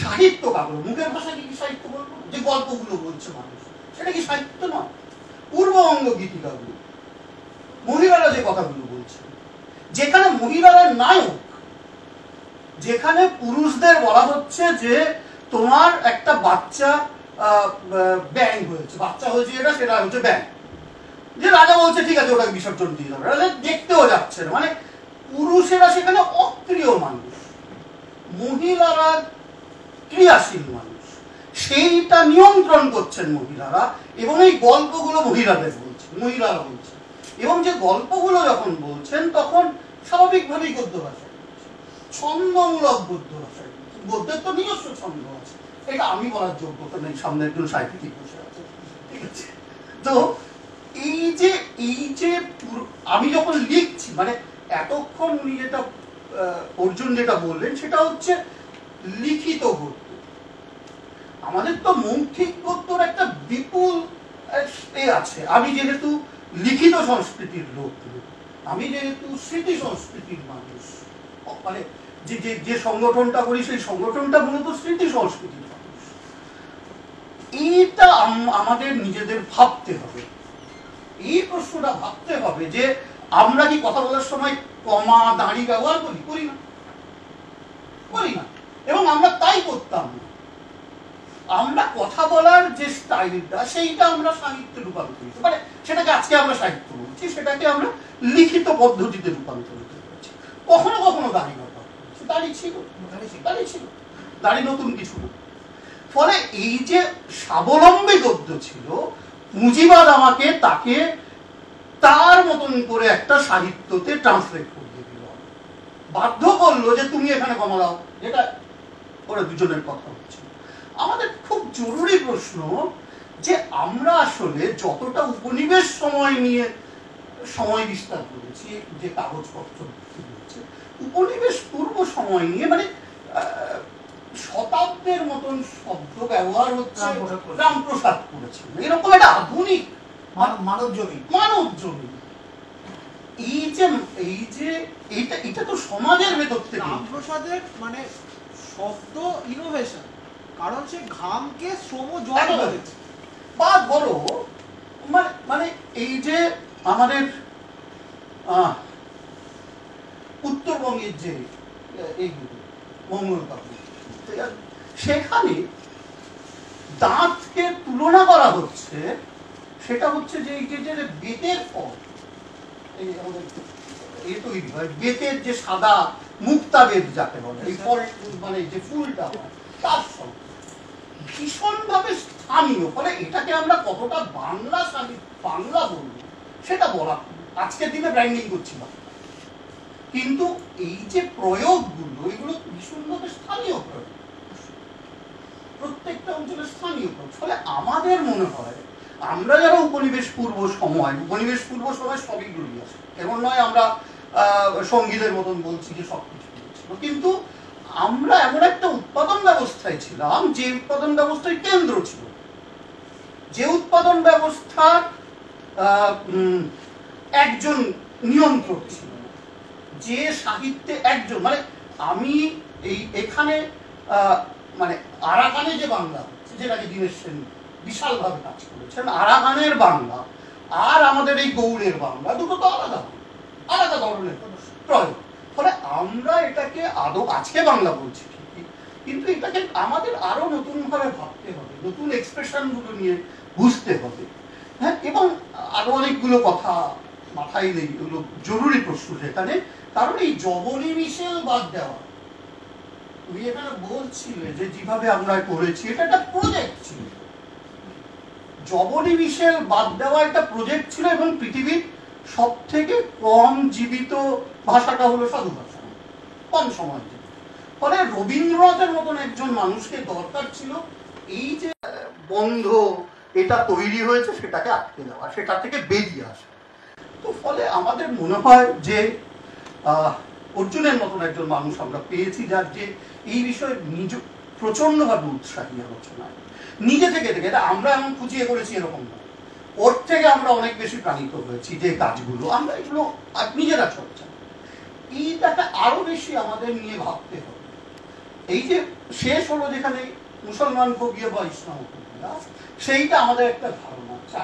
সাহিত্য কাগজ, মুখের ভাষাকে কি সাহিত্য বলবো? যে গল্পগুলো বলছে মানুষ, সেটা কি সাহিত্য নয়? পূর্ববঙ্গ গীতিকাগুলো, মহিলারা যে কথাগুলো বলছে, যেখানে মহিলারা নায়ক, যেখানে পুরুষদের বলা হচ্ছে যে তোমার একটা বাচ্চা ব্যাং হয়েছে, বাচ্চা হয়েছে, এটা সেটা হচ্ছে ব্যাং, যে রাজা বলছে ঠিক আছে ওটাকে বিসর্জন দিয়ে দেবে, রাজা দেখতেও যাচ্ছে না। মানে পুরুষেরা সেখানে অক্রিয় মানুষ, মহিলারা ক্রিয়াশীল মানুষ, সেইটা নিয়ন্ত্রণ করছেন মহিলারা। এবং এই গল্পগুলো মহিলারা বলছেন, এবং যে গল্পগুলো যখন বলছেন তখন স্বাভাবিকভাবেই গদ্য ভাষায়, ছন্দমূলক গদ্য ভাষায়। গদ্যের তো নিজস্ব ছন্দ আছে, এটা আমি বলার যোগ্যতা নেই, সামনে একজন সাহিত্যিক বসে আছে, ঠিক আছে? তো এই যে আমি যখন লিখছি, মানে এতক্ষণ উনি যেটা অর্জুন যেটা বললেন, সেটা হচ্ছে লিখিত গদ্য। আমাদের তো মৌখিক গদ্যর একটা বিপুল আছে। আমি যেহেতু লিখিত সংস্কৃতির লোক, আমি যেহেতু স্মৃতি সংস্কৃতির মানুষ, মানে যে সংগঠনটা করি সেই সংগঠনটা মূলত স্মৃতি সংস্কৃতির মানুষ, এইটা আমাদের নিজেদের ভাবতে হবে। এই প্রশ্নটা ভাবতে হবে যে আমরা কি কথা বলার সময় কমা দাঁড়ি ব্যবহার করি না, এবং আমরা তাই করতাম না। আমরা কথা বলার যে স্টাইলটা, সেইটা আমরা সাহিত্যে রূপান্তরিত, মানে সেটাকে আজকে আমরা সাহিত্য বলছি, সেটাকে আমরা লিখিত পদ্ধতিতে রূপান্তরিত করেছি। কখনো কখনো দাঁড়ি ব্যবহার করেছি, দাঁড়ি ছিল, দাঁড়ি নতুন কিছু না। ফলে এই যে স্বাবলম্বী গদ্য ছিল, পুঁজিবাদ আমাকে তাকে তার মতন করে একটা সাহিত্যতে ট্রান্সলেট করে দিল, বাধ্য করলো যে তুমি এখানে কমা দাও, যেটা ওরা দুজনের কথা হচ্ছে। আমাদের খুব জরুরি প্রশ্ন যে আমরা আসলে যতটা উপনিবেশ সময় নিয়ে সময় বিস্তার করেছি, যে কাগজপত্র রয়েছে, উপনিবেশ পূর্ব সময় নিয়ে, মানে শতাব্দের মতন শব্দ ব্যবহার হচ্ছে, রামপ্রসাদ করেছেন। রামপ্রসাদ করেছেন, এরকম একটা আধুনিক মানব জমি। মানব জমি। এই যে এটা তো সমাজের ভেতর থেকে। রামপ্রসাদের মানে শব্দ ইনোভেশন, কারণ সে ঘামকে শ্রম জল বলেছে। বা ধরো মানে এই যে আমাদের উত্তরবঙ্গের যে এইগুলো মঙ্গল কাব্য, সেখানে দাঁতকে তুলনা করা হচ্ছে, সেটা হচ্ছে যে এই যে বেতের ফল, এই আমাদের তৈরি হয় বেতের যে সাদা মুক্তা বেত যাকে বলে, এই ফল মানে যে ফুলটা হয় তার ফল ভীষণভাবে স্থানীয়। ফলে এটাকে আমরা কতটা বাংলা বলবো সেটা বলা আজকের দিনে ব্র্যান্ডিং করছিলাম, কিন্তু এই যে প্রয়োগগুলো এগুলো ভীষণভাবে স্থানীয় প্রয়োগ, প্রত্যেকটা অঞ্চলে স্থানীয় প্রয়োগ। ফলে আমাদের মনে হয় আমরা যারা উপনিবেশ পূর্ব সময় সবই জড়িয়ে আছে, এমন নয় আমরা সঙ্গীতের মতন বলছি যে সবকিছু ছিল, কিন্তু আমরা এমন একটা উৎপাদন ব্যবস্থায় ছিলাম যে উৎপাদন ব্যবস্থায় কেন্দ্র ছিল, যে উৎপাদন ব্যবস্থার একজন নিয়ন্ত্রক ছিল, যে সাহিত্যে একজন মানে আমি এখানে মানে আরাকানে যে বাংলা হচ্ছে, যেটাকে দীনেশ সেন বিশালভাবে কাজ করেছেন, আরাকানের বাংলা আর আমাদের এই গৌড়ের বাংলা দুটো তো আলাদা ধরনের প্রয়োগ। ফলে আমরা এটাকে আদৌ আজকে বাংলা বলছি ঠিকই, কিন্তু এটাকে আমাদের আরো নতুন ভাবে ভাবতে হবে, নতুন এক্সপ্রেশন গুলো নিয়ে বুঝতে হবে। হ্যাঁ, এবং আরো অনেকগুলো কথা মাথায় নেই, এগুলো জরুরি প্রশ্ন সেখানে। কারণ এই জবনি মিশেল বাদ দেওয়া, তুমি এখানে বলছিলে যে যেভাবে আমরা করেছি এটা একটা প্রজেক্ট ছিল, জবনি মিশেল বাদ দেওয়া একটা প্রজেক্ট ছিল, এবং পৃথিবীর সব থেকে কম জীবিত ভাষাটা হলো সাধু ভাষা, কম সময়। ফলে রবীন্দ্রনাথের মতন একজন মানুষকে দরকার ছিল এই যে বন্ধ এটা তৈরি হয়েছে সেটাকে আটকে দেওয়া, সেটা থেকে বেরিয়ে আসা। তো ফলে আমাদের মনে হয় যে অর্জুনের মতন একজন মানুষ আমরা পেয়েছি, যার যে এই বিষয়ে প্রচন্ডভাবে উৎসাহী আলোচনায় নিজে থেকে আমরা এমন খুঁজিয়ে করেছি এরকম না, ওর থেকে আমরা অনেক বেশি প্রাণিত হয়েছি যে কাজগুলো আমরা এগুলো নিজেরা চর্চা, এইটাকে আরো বেশি আমাদের নিয়ে ভাবতে হবে। এই যে শেষ হলো যেখানে মুসলমান কবিয়া বা ইসলাম কবিয়া, সেইটা আমাদের একটা ধারণা আছে,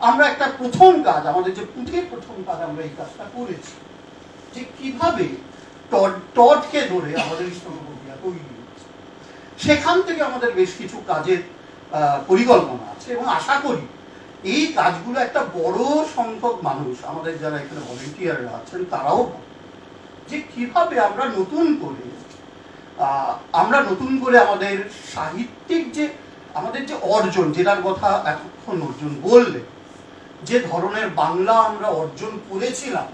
আমরা একটা প্রথম কাজ, আমাদের যে পুঁথির প্রথম কাজ আমরা এই কাজটা করেছি, যে কিভাবে টডকে ধরে আমাদের ইসলাম কবিয়া তৈরি হয়েছে। সেখান থেকে আমাদের বেশ কিছু কাজের পরিকল্পনা আছে, এবং আশা করি এই কাজগুলো একটা বড় সংখ্যক মানুষ, আমাদের যারা এখানে ভলেন্টিয়াররা আছেন তারাও, যে কিভাবে আমরা নতুন করে আমাদের সাহিত্যিক যে আমাদের যে অর্জন, যেটার কথা এতক্ষণ অর্জন বললে, যে ধরনের বাংলা আমরা অর্জন করেছিলাম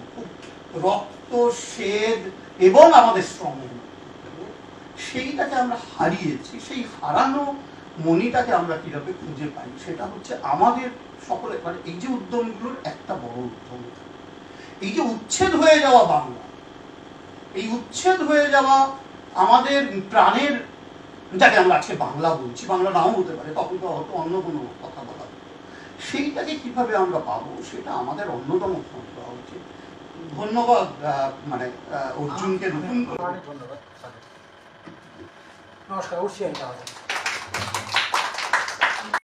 রক্ত, স্বেদ এবং আমাদের শ্রমের, সেইটাকে আমরা হারিয়েছি। সেই হারানো মণিটাকে আমরা কিভাবে খুঁজে পাই, সেটা হচ্ছে আমাদের সকলে মানে এই যে উদ্যমগুলোর একটা বড় উদ্যম। এই যে উচ্ছেদ হয়ে যাওয়া বাংলা, এই উচ্ছেদ হয়ে যাওয়া আমাদের প্রাণের, যাকে আমরা আজকে বাংলা বলছি, বাংলা নাও হতে পারে, তখন তো হয়তো অন্য কোনো কথা বলা, সেইটাকে কিভাবে আমরা পাবো সেটা আমাদের অন্যতম খোঁজ দেওয়া উচিত। ধন্যবাদ মানে অর্জুনকে নতুন করে। ধন্যবাদ। নমস্কার, উঠছি আমি তাহলে।